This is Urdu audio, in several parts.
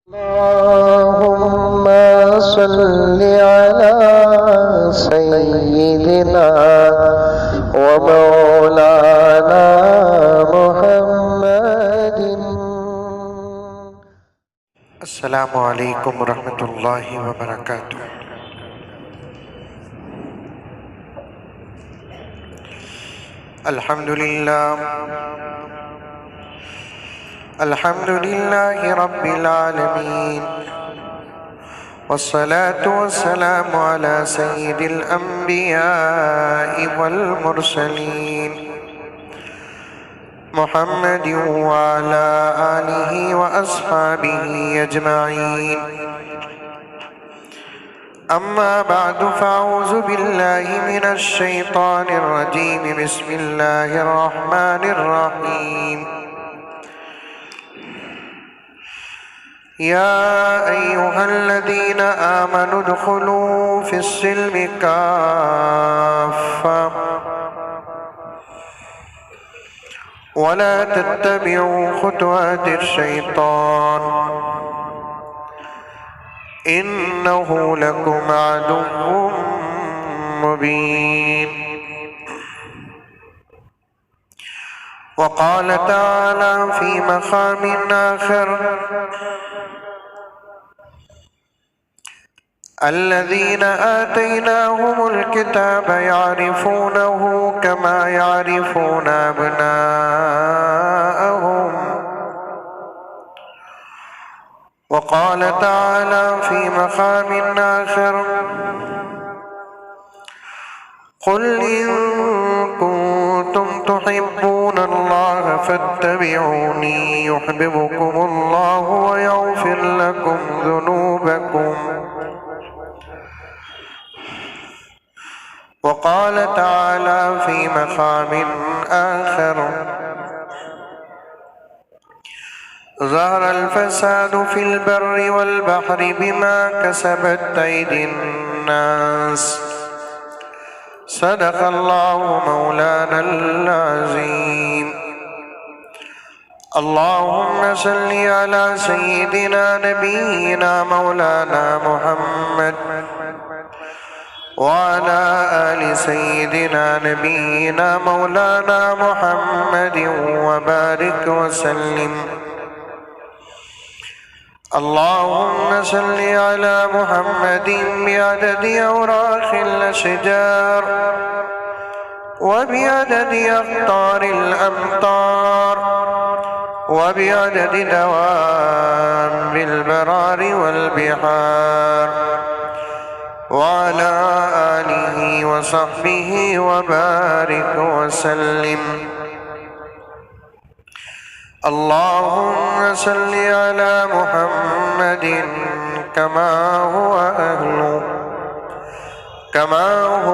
اللهم صل على سيدنا ومولانا محمد. السلام علیکم ورحمۃ اللہ وبرکاتہ. الحمد للہ رب العالمین والصلاة والسلام على سید الانبیاء والمرسلین محمد وعلى آلہ واصحابہ اجمعین. اما بعد فاعوذ باللہ من الشیطان الرجیم. بسم اللہ الرحمن الرحیم. یا ایہا الذین آمنوا ادخلوا فی السلم کافہ ولا تتبعوا خطوات الشیطان انہ لکم عدو مبین. وقال تعالی فی مقام آخر الذین آتیناہم الکتاب یعرفونہ کما یعرفون ابناءہم. وقال تعالی فی مقام آخر قل ان کنتم تحبون اللہ فاتبعونی یحببکم اللہ ویغفر لکم ذنوبکم. وقال تعالی فی مقام آخر ظهر الفساد في البر والبحر بما كسبت أيدي الناس صدق الله مولانا العظيم. اللهم صل على سيدنا نبينا مولانا محمد وعلى آل سيدنا نبينا مولانا محمد وبارك وسلم. اللهم صل على محمد بعدد أوراق الأشجار وبعدد أقطار الأمطار وبعدد دواب البرار والبحار وعلى آله وصحبه وبارك وسلم. اللهم صل على محمد كما هو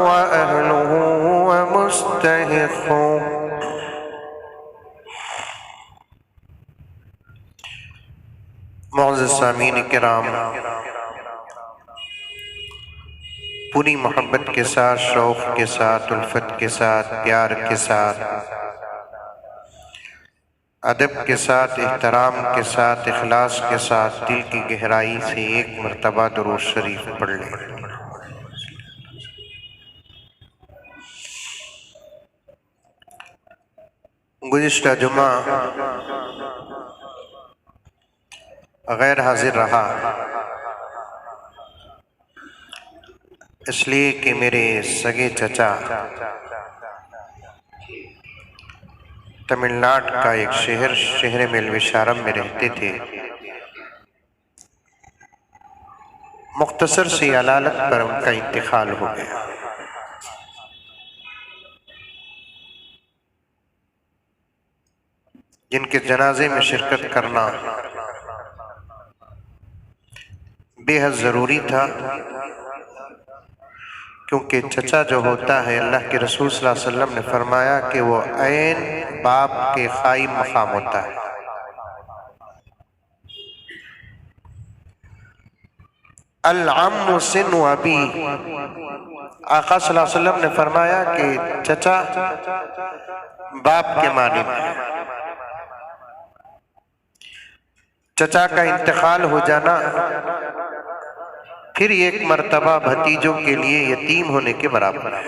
أهله ومستحقه. معزز سامعین کرام، پوری محبت کے ساتھ، شوق کے ساتھ، الفت کے ساتھ، پیار کے ساتھ، ادب کے ساتھ، احترام کے ساتھ، اخلاص کے ساتھ، دل کی گہرائی سے ایک مرتبہ درود شریف پڑھ لیں. گزشتہ جمعہ غیر حاضر رہا، اس لیے کہ میرے سگے چچا تمل ناڈو کا ایک شہر میلویشارم میں رہتے تھے. مختصر سی علالت پر ان کا انتقال ہو گیا. جن کے جنازے میں شرکت کرنا بے حد ضروری تھا، کیونکہ چچا جو ہوتا ہے، اللہ کے رسول صلی اللہ علیہ وسلم نے فرمایا کہ وہ عین باپ کے قائم مقام ہوتا ہے. العم سن ابی، آقا صلی اللہ علیہ وسلم نے فرمایا کہ چچا باپ کے مانند ہے. چچا کا انتقال ہو جانا پھر ایک مرتبہ بھتیجوں کے لیے یتیم ہونے کے برابر ہے۔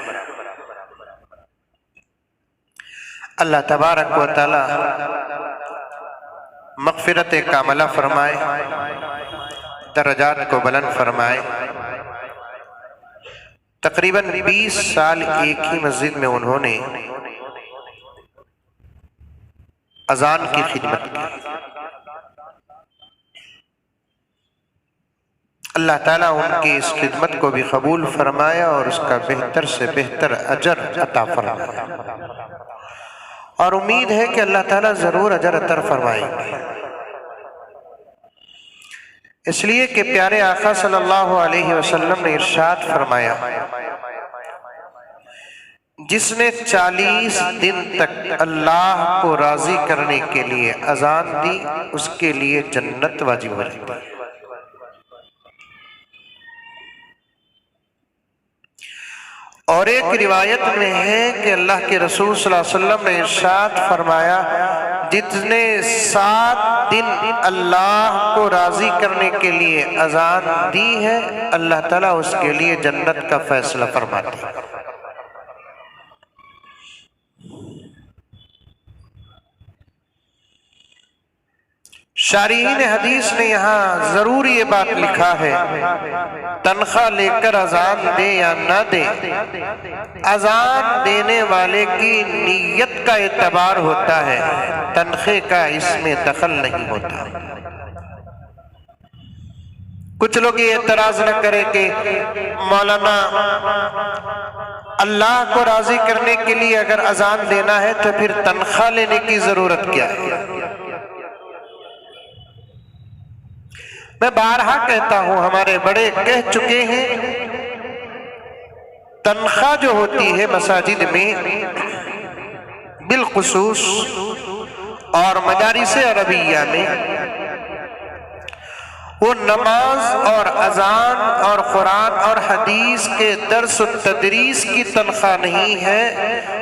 اللہ تبارک و تعالی مغفرت کاملہ فرمائے، درجات کو بلند فرمائے۔ تقریباً 20 سال ایک ہی مسجد میں انہوں نے اذان کی خدمت کی۔ اللہ تعالیٰ ان کی اس خدمت کو بھی قبول فرمایا اور اس کا بہتر سے بہتر اجر عطا فرمایا، اور امید ہے کہ اللہ تعالیٰ ضرور اجر عطا فرمائیں گے، اس لیے کہ پیارے آقا صلی اللہ علیہ وسلم نے ارشاد فرمایا، جس نے 40 دن تک اللہ کو راضی کرنے کے لیے اذان دی اس کے لیے جنت واجب ہو جاتی ہے۔ اور ایک روایت میں ہے کہ اللہ کے رسول صلی اللہ علیہ وسلم نے ارشاد فرمایا، جس نے 7 دن اللہ کو راضی کرنے کے لیے اذان دی ہے اللہ تعالیٰ اس کے لیے جنت کا فیصلہ فرماتے ہیں۔ شارحین حدیث نے یہاں ضرور یہ بات لکھا ہے، تنخواہ لے کر اذان دے یا نہ دے، اذان دینے والے کی نیت کا اعتبار ہوتا ہے، تنخواہ کا اس میں دخل نہیں ہوتا۔ کچھ لوگ یہ اعتراض نہ کرے کہ مولانا اللہ کو راضی کرنے کے لیے اگر اذان دینا ہے تو پھر تنخواہ لینے کی ضرورت کیا ہے؟ میں بارہا کہتا ہوں، ہمارے بڑے کہہ چکے ہیں، تنخواہ جو ہوتی ہے مساجد میں بالخصوص اور مدارس عربیہ میں، وہ نماز اور اذان اور قرآن اور حدیث کے درس و تدریس کی تنخواہ نہیں ہے،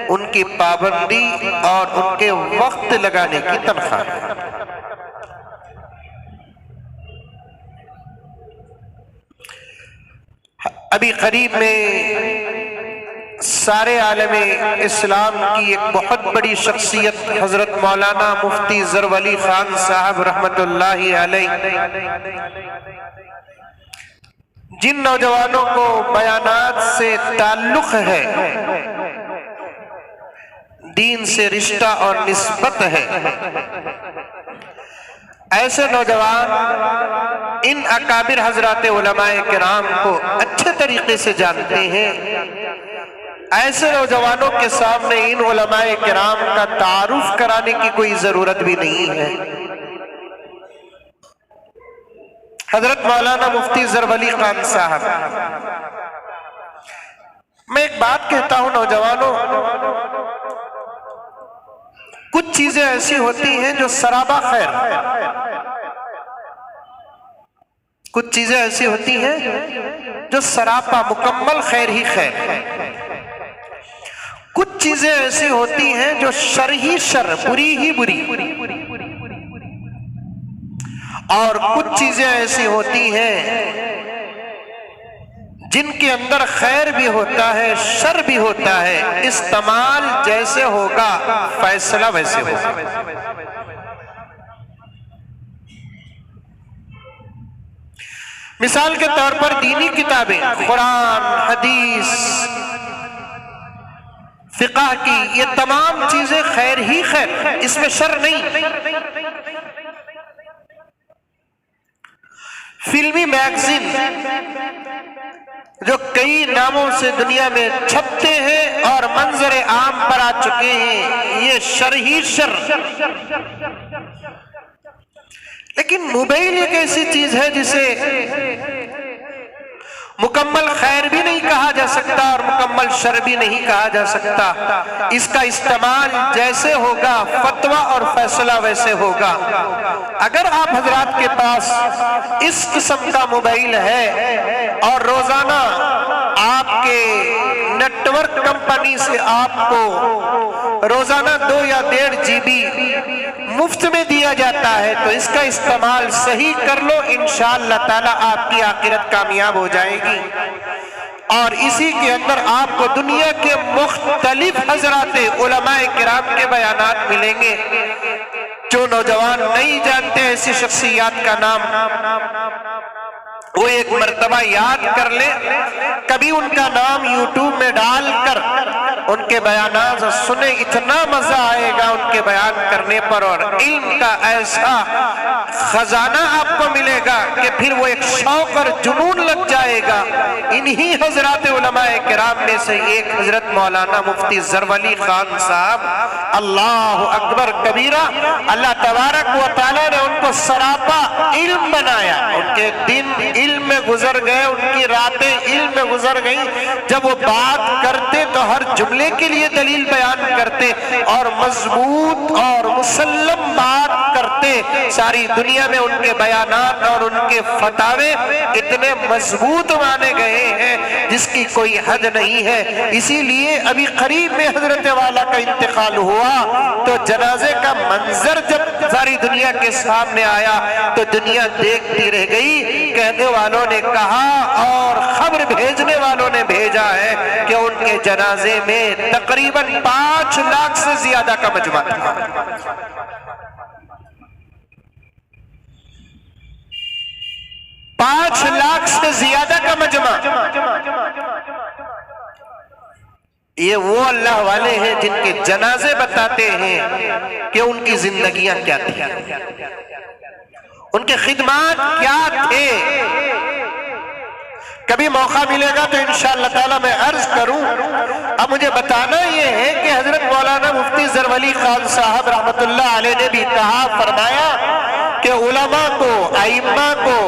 ان کی پابندی اور ان کے وقت لگانے کی تنخواہ ہے۔ ابھی قریب میں سارے عالم اسلام کی ایک بہت بڑی شخصیت حضرت مولانا مفتی زرولی خان صاحب رحمت اللہ علیہ، جن نوجوانوں کو بیانات سے تعلق ہے، دین سے رشتہ اور نسبت ہے، ایسے نوجوان ان اکابر حضرات علماء کرام کو اچھے طریقے سے جانتے ہیں، ایسے نوجوانوں کے سامنے ان علماء کرام کا تعارف کرانے کی کوئی ضرورت بھی نہیں ہے۔ حضرت مولانا مفتی زرولی خان صاحب، میں ایک بات کہتا ہوں نوجوانوں، کچھ چیزیں ایسی ہوتی ہیں جو سرابہ خیر، کچھ چیزیں ایسی ہوتی ہیں جو سراپا مکمل خیر ہی خیر، کچھ چیزیں ایسی ہوتی ہیں جو شر ہی شر، بری ہی بری، اور کچھ چیزیں ایسی ہوتی ہیں جن کے اندر خیر بھی ہوتا ہے شر بھی ہوتا ہے، استعمال جیسے ہوگا فیصلہ ویسے ہوگا۔ مثال کے طور پر دینی کتابیں، قرآن، حدیث، فقہ کی یہ تمام چیزیں خیر ہی خیر، اس میں شر نہیں۔ فلمی میگزین جو کئی ناموں سے دنیا میں چھپتے ہیں اور منظر عام پر آ چکے ہیں، یہ شر ہی شر۔ لیکن موبائل ایک ایسی چیز ہے جسے مکمل خیر بھی نہیں کہا جا سکتا اور مکمل شر بھی نہیں کہا جا سکتا، اس کا استعمال جیسے ہوگا فتویٰ اور فیصلہ ویسے ہوگا۔ اگر آپ حضرات کے پاس اس قسم کا موبائل ہے اور روزانہ آپ کے نیٹ ورک کمپنی سے آپ کو روزانہ 2 یا 1.5 GB مفت میں دیا جاتا ہے تو اس کا استعمال صحیح کر لو، انشاءاللہ تعالی آپ کی آخرت کامیاب ہو جائے گی۔ اور اسی کے اندر آپ کو دنیا کے مختلف حضرات علماء کرام کے بیانات ملیں گے۔ جو نوجوان نہیں جانتے ایسی شخصیات کا نام، وہ ایک مرتبہ یاد کر لے، کبھی ان کا نام یوٹیوب میں ڈال کر ان کے بیانات سنے، اتنا مزہ آئے گا ان کے بیان کرنے پر، اور علم کا ایسا خزانہ آپ کو ملے گا کہ پھر وہ ایک شوق اور جنون لگ جائے گا۔ انہی حضرات علماء کرام میں سے ایک حضرت مولانا مفتی زرولی خان صاحب، اللہ اکبر کبیرہ، اللہ تبارک و تعالیٰ نے ان کو سراپا علم بنایا۔ ان کے دن علم میں گزر گئے، ان کی راتیں علم میں گزر گئیں۔ جب وہ بات کرتے تو ہر جملے کے لیے دلیل بیان کرتے اور مضبوط اور مسلم بات کرتے۔ ساری دنیا میں ان کے بیانات اور ان کے فتاوے اتنے مضبوط مانے گئے ہیں جس کی کوئی حد نہیں ہے۔ اسی لیے ابھی قریب میں حضرت والا کا انتقال ہوا تو جنازے کا منظر جب ساری دنیا کے سامنے آیا تو دنیا دیکھتی رہ گئی۔ کہنے والوں نے کہا اور خبر بھیجنے والوں نے بھیجا ہے کہ ان کے جنازے میں تقریباً 5 لاکھ سے زیادہ کا مجمع تھا۔ 5 لاکھ سے زیادہ کا مجمع۔ یہ وہ اللہ والے ہیں جن کے جنازے بتاتے ہیں کہ ان کی زندگیاں کیا تھی، ان کے خدمات کیا تھے۔ کبھی موقع ملے گا تو انشاءاللہ تعالی میں عرض کروں۔ اب مجھے بتانا یہ ہے کہ حضرت مولانا مفتی زرولی خان صاحب رحمت اللہ علیہ نے بھی کہا، فرمایا کہ علماء کو، ائمہ کو،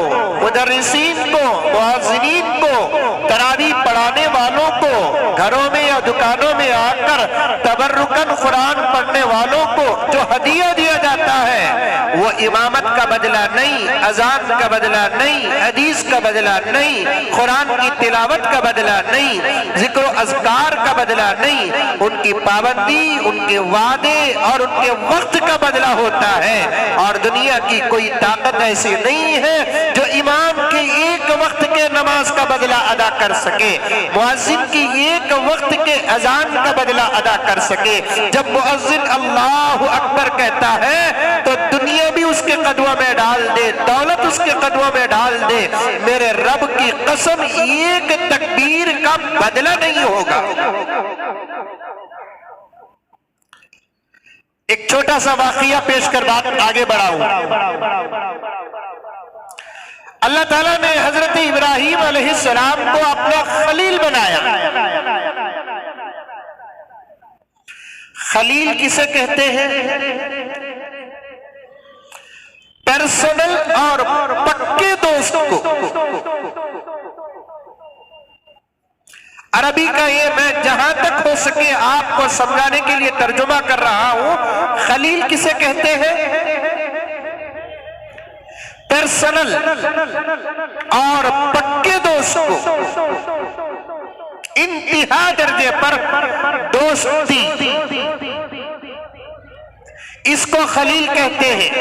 مدرسین کو، مؤذنین کو، تراویح پڑھانے والوں کو، گھروں میں یا دکانوں میں آ کر تبرکاً قرآن پڑھنے والوں کو جو ہدیہ دیا جاتا ہے وہ امامت کا بدلہ نہیں، اذان کا بدلہ نہیں، حدیث کا بدلہ نہیں، قرآن کی تلاوت کا بدلہ نہیں، ذکر و اذکار کا بدلہ نہیں، ان کی پابندی، ان کے وعدے اور ان کے وقت کا بدلہ ہوتا ہے۔ اور دنیا کی کوئی طاقت ایسی نہیں ہے جو امام کے ایک وقت کے نماز کا بدلہ ادا کر سکے، مؤذن کی ایک وقت کے اذان کا بدلہ ادا کر سکے۔ جب مؤذن اللہ اکبر کہتا ہے تو دنیا بھی اس کے قدموں میں ڈال دے، دولت اس کے قدموں میں ڈال دے، میرے رب کی قسم ایک تکبیر کا بدلہ نہیں ہوگا۔ ایک چھوٹا سا واقعہ پیش کر بات آگے بڑھاؤں۔ اللہ تعالیٰ نے حضرت ابراہیم علیہ السلام کو اپنا خلیل بنایا۔ خلیل کسے کہتے ہیں؟ پرسنل اور پکے دوست کو۔ عربی کا یہ میں جہاں تک ہو سکے آپ کو سمجھانے کے لیے ترجمہ کر رہا ہوں۔ خلیل کسے کہتے ہیں؟ پرسنل اور پکے دوست کو، انتہا درجے پر دوستی، اس کو خلیل کہتے ہیں۔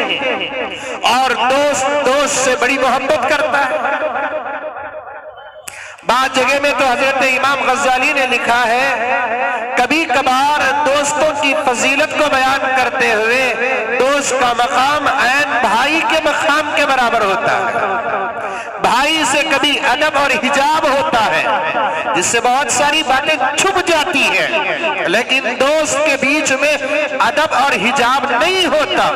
اور دوست دوست سے بڑی محبت کرتا ہے۔ بعض جگہ میں تو حضرت امام غزالی نے لکھا ہے، کبھی کبھار دوستوں کی فضیلت کو بیان کرتے ہوئے دوست کا مقام عین بھائی کے مقام کے برابر ہوتا ہے۔ بھائی سے کبھی ادب اور حجاب ہوتا ہے جس سے بہت ساری باتیں چھپ جاتی ہیں، لیکن دوست کے بیچ میں ادب اور حجاب نہیں ہوتا۔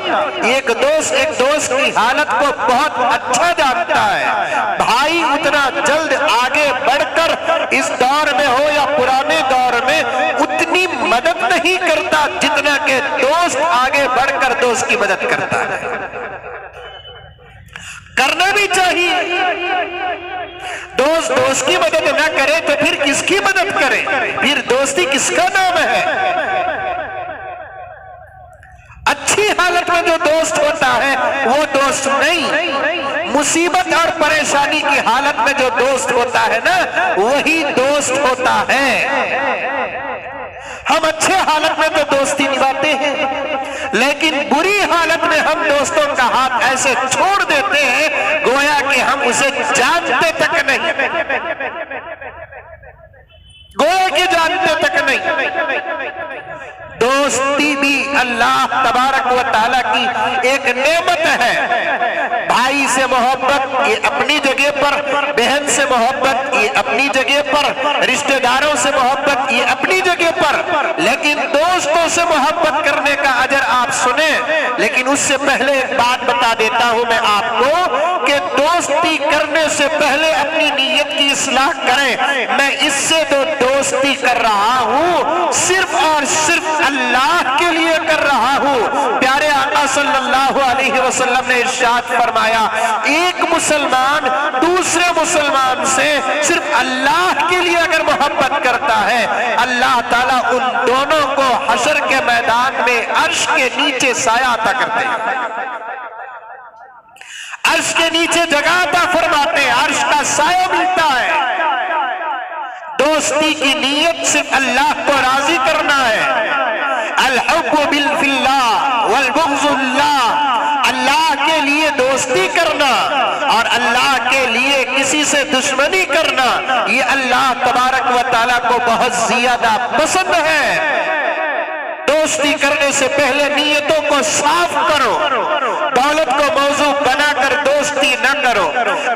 ایک دوست کی حالت کو بہت اچھا جانتا ہے۔ بھائی اتنا جلد آگے بڑھ کر اس دور میں ہو یا پرانے دور میں اتنی مدد نہیں کرتا جتنا کہ دوست آگے بڑھ کر دوست کی مدد کرتا ہے۔ کرنا بھی چاہیے۔ دوست دوست کی مدد نہ کرے تو پھر کس کی مدد کرے؟ پھر دوستی کس کا نام ہے؟ اچھی حالت میں جو دوست ہوتا ہے وہ دوست نہیں، مصیبت اور پریشانی کی حالت میں جو دوست ہوتا ہے نا وہی دوست ہوتا ہے۔ ہم اچھے حالت میں تو دوستی نبھاتے ہیں، لیکن بری حالت میں ہم دوستوں کا ہاتھ ایسے چھوڑ دیتے ہیں گویا کہ ہم اسے جانتے تک نہیں، گویا کہ جانتے تک نہیں۔ دوستی بھی اللہ تبارک و تعالیٰ کی ایک نعمت ہے۔ بھائی سے محبت یہ اپنی جگہ پر، بہن سے محبت یہ اپنی جگہ پر، رشتہ داروں سے محبت یہ اپنی جگہ پر، لیکن دوستوں سے محبت کرنے کا اجر آپ سنیں۔ لیکن اس سے پہلے ایک بات بتا دیتا ہوں میں آپ کو کہ دوستی کرنے سے پہلے اپنی نیت کی اصلاح کریں۔ میں اس سے تو دوستی کر رہا ہوں صرف اور صرف اللہ کے لیے کر رہا ہوں۔ پیارے آقا صلی اللہ علیہ وسلم نے ارشاد فرمایا، ایک مسلمان دوسرے مسلمان سے صرف اللہ کے لیے اگر محبت کرتا ہے، اللہ تعالیٰ ان دونوں کو حشر کے میدان میں عرش کے نیچے سایہ عطا کرتے ہیں، عرش کے نیچے جگہ عطا فرماتے ہیں، عرش کا سایہ ملتا ہے۔ دوستی کی نیت صرف اللہ کو راضی کرنا ہے۔ الحب فی اللہ والبغض اللہ، اللہ کے لیے دوستی کرنا اور اللہ کے لیے کسی سے دشمنی کرنا، یہ اللہ تبارک و تعالیٰ کو بہت زیادہ پسند ہے۔ دوستی کرنے سے پہلے نیتوں کو صاف کرو، دولت کو موضوع بنا کر دوستی نہ کرو،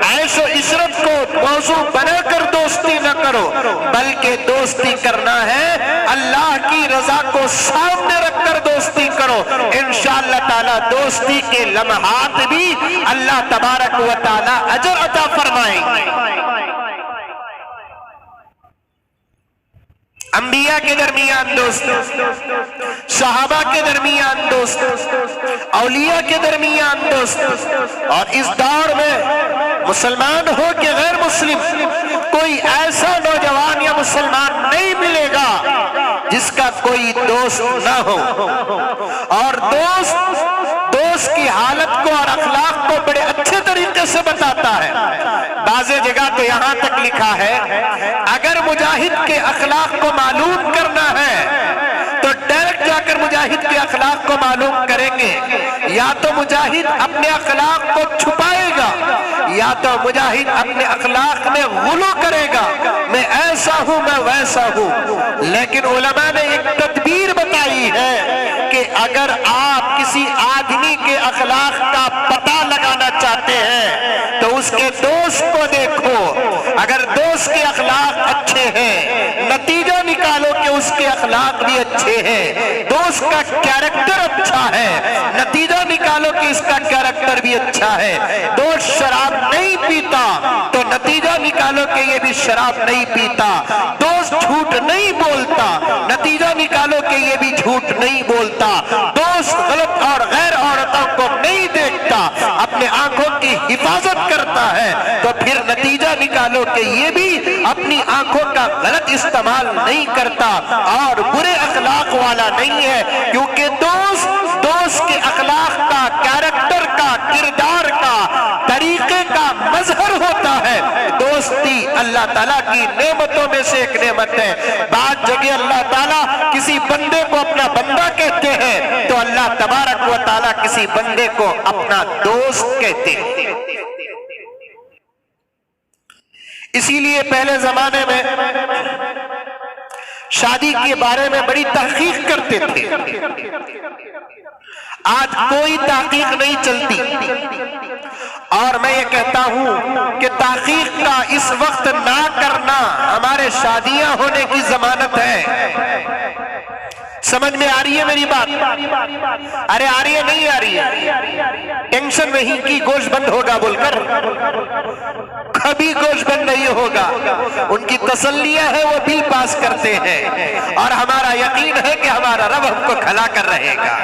عیش و عشرت کو موضوع بنا کر دوستی نہ کرو، بلکہ دوستی کرنا ہے اللہ کی رضا کو سامنے رکھ کر دوستی کرو۔ انشاءاللہ تعالی دوستی کے لمحات بھی اللہ تبارک و تعالی اجر عطا فرمائیں گے۔ انبیاء کے درمیان دوست، صحابہ کے درمیان دوست، اولیاء کے درمیان دوست، اور اس دور میں مسلمان ہو کہ غیر مسلم کوئی ایسا نوجوان یا مسلمان نہیں ملے گا جس کا کوئی دوست نہ ہو، اور دوست کی حالت کو اور اخلاق کو بڑے اچھے طریقے سے بتاتا ہے۔ بعض جگہ تو یہاں تک لکھا ہے اگر مجاہد کے اخلاق کو معلوم کرنا ہے تو ڈائریکٹ جا کر مجاہد کے اخلاق کو معلوم کریں گے، یا تو مجاہد اپنے اخلاق کو چھپائے گا یا تو مجاہد اپنے اخلاق میں غلو کرے گا، میں ایسا ہوں میں ویسا ہوں۔ لیکن علماء نے ایک تدبیر بتائی ہے کہ اگر آپ کسی آدمی کے اخلاق کا پتہ لگانا چاہتے ہیں تو اس کے دوست کو دیکھو، اگر دوست کے اخلاق اچھے ہیں نتیجہ نکالو کہ اس کے اخلاق بھی اچھے ہیں، دوست کا کیریکٹر اچھا ہے نتیجہ نکالو کہ اس کا کیریکٹر بھی اچھا ہے۔ دوست شراب نہیں پیتا تو نتیجہ نکالو کہ یہ بھی شراب نہیں پیتا، دوست جھوٹ نہیں بولتا نتیجہ نکالو کہ یہ بھی جھوٹ نہیں بولتا، دوست غلط اور غیر عورتوں کو نہیں دیکھتا اپنے آنکھوں کی حفاظت کرتا ہے تو پھر نتیجہ نکالو کہ یہ بھی اپنی آنکھوں کا غلط استعمال نہیں کرتا اور برے اخلاق والا نہیں ہے، کیونکہ دوست کے اخلاق کا، کیریکٹر کا، کردار کا، طریقے کا مظہر ہوتا ہے۔ دوستی اللہ تعالیٰ کی نعمتوں میں سے ایک نعمت ہے۔ بعض جگہ اللہ تعالیٰ کسی بندے کو اپنا بندہ کہتے ہیں تو اللہ تبارک و تعالیٰ کسی بندے کو اپنا دوست کہتے ہیں۔ اسی لیے پہلے زمانے میں شادی کے بارے میں بڑی تحقیق کرتے تھے، آج کوئی تحقیق نہیں چلتی، اور میں یہ کہتا ہوں کہ تحقیق کا اس وقت نہ کرنا ہمارے شادیاں ہونے کی ضمانت ہے۔ سمجھ میں آ رہی ہے میری بات؟ ارے آ رہی ہے نہیں آ رہی ہے؟ ٹینشن نہیں کی گوشت بند ہوگا بول کر، کبھی گوشت بند نہیں ہوگا۔ ان کی تسلیہ ہے وہ بل پاس کرتے ہیں اور ہمارا یقین ہے کہ ہمارا رب ہم کو کھلا کر رہے گا۔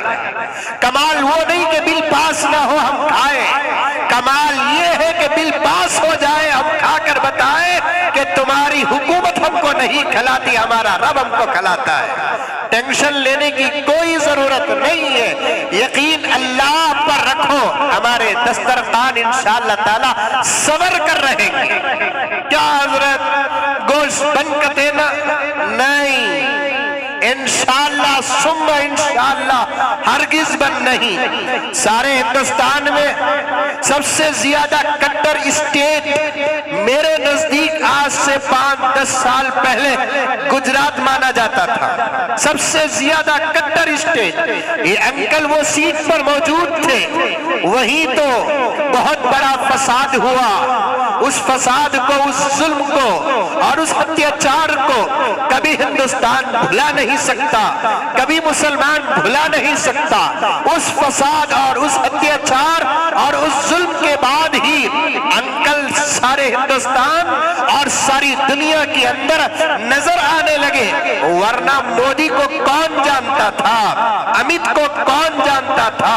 کمال وہ نہیں کہ بل پاس نہ ہو ہم کھائیں، کمال یہ ہے کہ بل پاس ہو جائے ہم کھا کر بتائیں کہ تمہاری حکومت ہم کو نہیں کھلاتی، ہمارا رب ہم کو کھلاتا ہے۔ ٹینشن لینے کی کوئی ضرورت نہیں ہے، یقین اللہ پر رکھو، ہمارے دسترخوان انشاءاللہ تعالی صبر کر رہیں گے۔ کیا حضرت گوشت بن کا دینا؟ نہیں، انشاءاللہ ثم انشاءاللہ ہرگز بند نہیں۔ سارے ہندوستان میں سب سے زیادہ کٹر اسٹیٹ میرے نزدیک آج سے 5-10 سال پہلے گجرات مانا جاتا تھا، سب سے زیادہ کٹر اسٹیٹ۔ یہ انکل وہ سیٹ پر موجود تھے، وہی تو بہت بڑا فساد ہوا۔ اس فساد کو، اس ظلم کو اور اس اتیاچار کو کبھی ہندوستان بھلا نہیں سکتا، کبھی مسلمان بھلا نہیں سکتا۔ اس فساد اور اس اتیاچار اور اس ظلم کے بعد ہی انکل سارے ہندوستان اور ساری دنیا کے اندر نظر آنے لگے، ورنہ مودی کو کون جانتا تھا، امیت کو کون جانتا تھا۔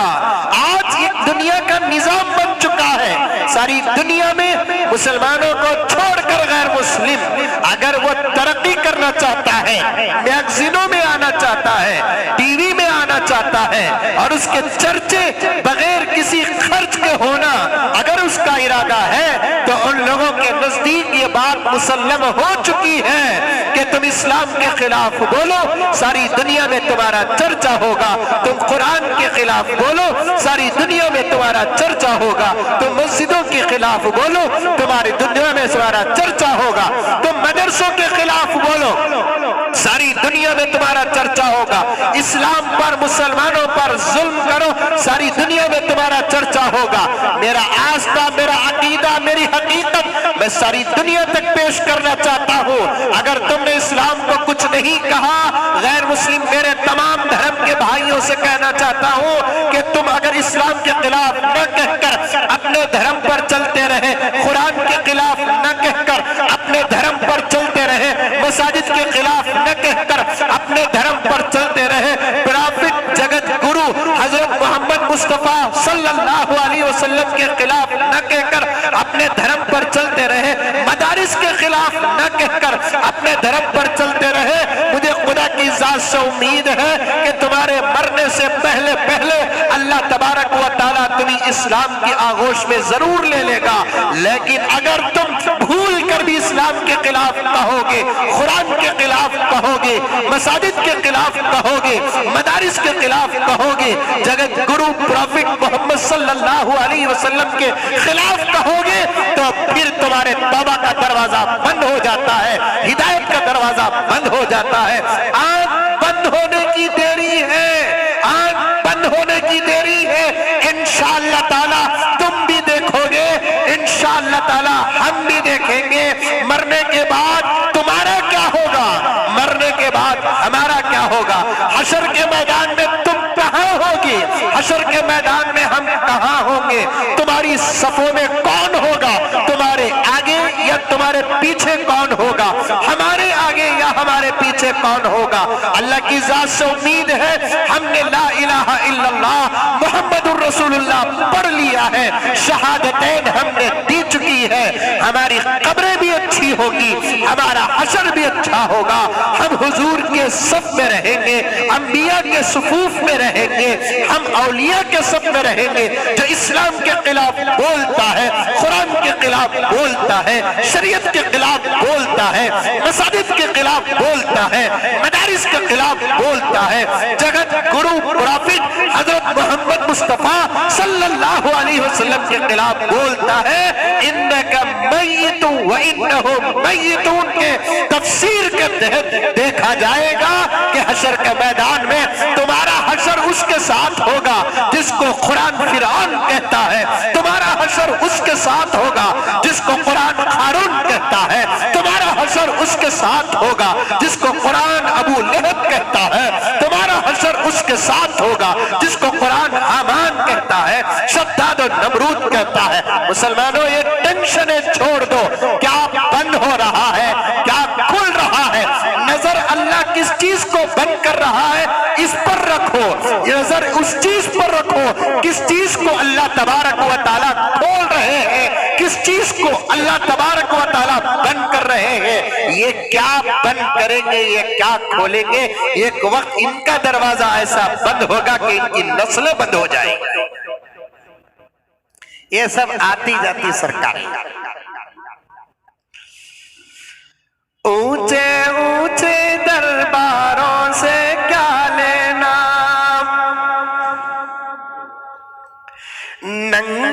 آج ایک دنیا کا نظام بن چکا ہے، ساری دنیا میں مسلمانوں کو چھوڑ کر غیر مسلم اگر وہ ترقی کرنا چاہتا ہے، میگزینوں میں آنا چاہتا ہے، ٹی وی میں آنا چاہتا ہے اور اس کے چرچے بغیر کسی خرچ کے ہونا اگر اس کا ارادہ ہے، تو ان لوگوں کے نزدیک یہ بات مسلم ہو چکی ہے کہ تم اسلام کے خلاف بولو، ساری دنیا میں تمہارا چرچا ہوگا۔ تم قرآن کے خلاف بولو، ساری دنیا میں تمہارا چرچا ہوگا۔ تم مسجدوں کے خلاف بولو، تمہاری دنیا میں تمہارا چرچا ہوگا۔ تم مدرسوں کے خلاف بولو، ساری دنیا میں تمہارا چرچا ہوگا۔ اسلام پر، مسلمانوں پر ظلم کرو، ساری دنیا میں تمہارا چرچا ہوگا۔ میرا آستہ، میرا عقیدہ، میری حقیقت میں ساری دنیا تک پیش کرنا چاہتا ہوں۔ اگر تم نے اسلام کو کچھ نہیں کہا، غیر مسلم میرے تمام دھرم کے بھائیوں سے کہنا چاہتا ہوں کہ تم اگر اسلام کے خلاف نہ کہہ کر اپنے دھرم پر چلتے رہے، قرآن کے خلاف نہ کہہ کر اپنے دھرم پر چلتے رہے، مساجد کے خلاف نہ کہہ کر اپنے دھرم پر چلتے رہے، پرافٹ جگت گرو حضرت محمد مصطفیٰ صلی اللہ علیہ وسلم کے خلاف نہ کہہ کر اپنے دھرم پر چلتے رہے، مدارس کے خلاف نہ کہہ کر اپنے دھرم پر چلتے رہے، مجھے خدا کی ذات سے امید ہے کہ تمہارے مرنے سے پہلے اللہ تبارک و تعالیٰ تمہیں اسلام کی آغوش میں ضرور لے لے گا۔ لیکن اگر تم بھول کر بھی اسلام کے خلاف کہو گے، قرآن کے خلاف کہو گے، مساجد کے خلاف کہو گے، مدارس کے خلاف کہو گے، جگت گرو پروفٹ محمد صلی اللہ علیہ وسلم کے خلاف کہو گے، تو پھر تمہارے توبہ کا دروازہ بند ہو جاتا ہے، ہدایت کا دروازہ بند ہو جاتا ہے۔ آنکھ بند ہونے کی دیری ہے، آنکھ بند ہونے کی دیری ہے۔ انشاءاللہ تعالیٰ تم بھی دیکھو گے، انشاءاللہ تعالیٰ ہم بھی دیکھیں گے۔ مرنے کے بعد تمہارا کیا ہوگا، مرنے کے بعد ہمارا کیا ہوگا، حشر کے میدان میں تم کہاں ہوگی، حشر کے میدان میں ہم کہاں ہوں گے، تمہاری صفوں میں کون ہوگا، تمہارے آگے یا تمہارے پیچھے کون ہوگا، ہمارے آگے یا ہمارے پیچھے کون ہوگا۔ اللہ کی ذات سے امید ہے ہم نے لا الہ الا اللہ محمد الرسول اللہ پڑھ لیا ہے، شہادتین ہم نے دی چکی ہے، ہماری قبریں بھی اچھی ہوگی، ہمارا حشر بھی اچھا ہوگا، ہم حضور کے صف میں رہیں گے، انبیاء کے صفوف میں رہیں گے، ہم اولیاء کے صف میں رہیں گے۔ جو اسلام کے خلاف بولتا ہے، قرآن کے خلاف بولتا ہے، شریعت کے خلاف بولتا ہے، مساجد کے خلاف بولتا ہے، مدارس کے خلاف بولتا ہے، جگت گرو پروفٹ حضرت محمد مصطفیٰ صلی اللہ علیہ وسلم کے خلاف بولتا ہے، انکا میت و انہم میتون کے تفسیر کے تحت دیکھا جائے گا کہ حشر کے میدان میں تمہارا حشر اس کے ساتھ ہوگا جس کو قرآن فرعون کہتا ہے، تمہارا حشر اس کے ساتھ ہوگا جس کو قرآن قارون کہتا ہے، تمہارا حشر اس کے ساتھ ہوگا جس کو قرآن ابو لہب کہتا ہے، تمہارا حشر اس کے ساتھ ہوگا جس کو قرآن حامان کہتا ہے، شداد و نمرود کہتا ہے۔ مسلمانوں یہ ٹینشنیں چھوڑ دو، کیا بند ہو رہا ہے، کیا کھل رہا ہے، نظر اللہ کس چیز کو بند کر رہا ہے اس پر رکھو، نظر اس چیز پر رکھو کس چیز کو اللہ تبارک و تعالیٰ کھول رہے ہیں، کس چیز کو اللہ تبارک و تعالیٰ بند کر رہے ہیں۔ یہ کیا بند کریں گے، یہ کیا کھولیں گے، ایک وقت ان کا دروازہ ایسا بند ہوگا کہ ان کی نسلیں بند ہو جائیں گی۔ یہ سب آتی جاتی سرکاریں، اونچے اونچے درباروں سے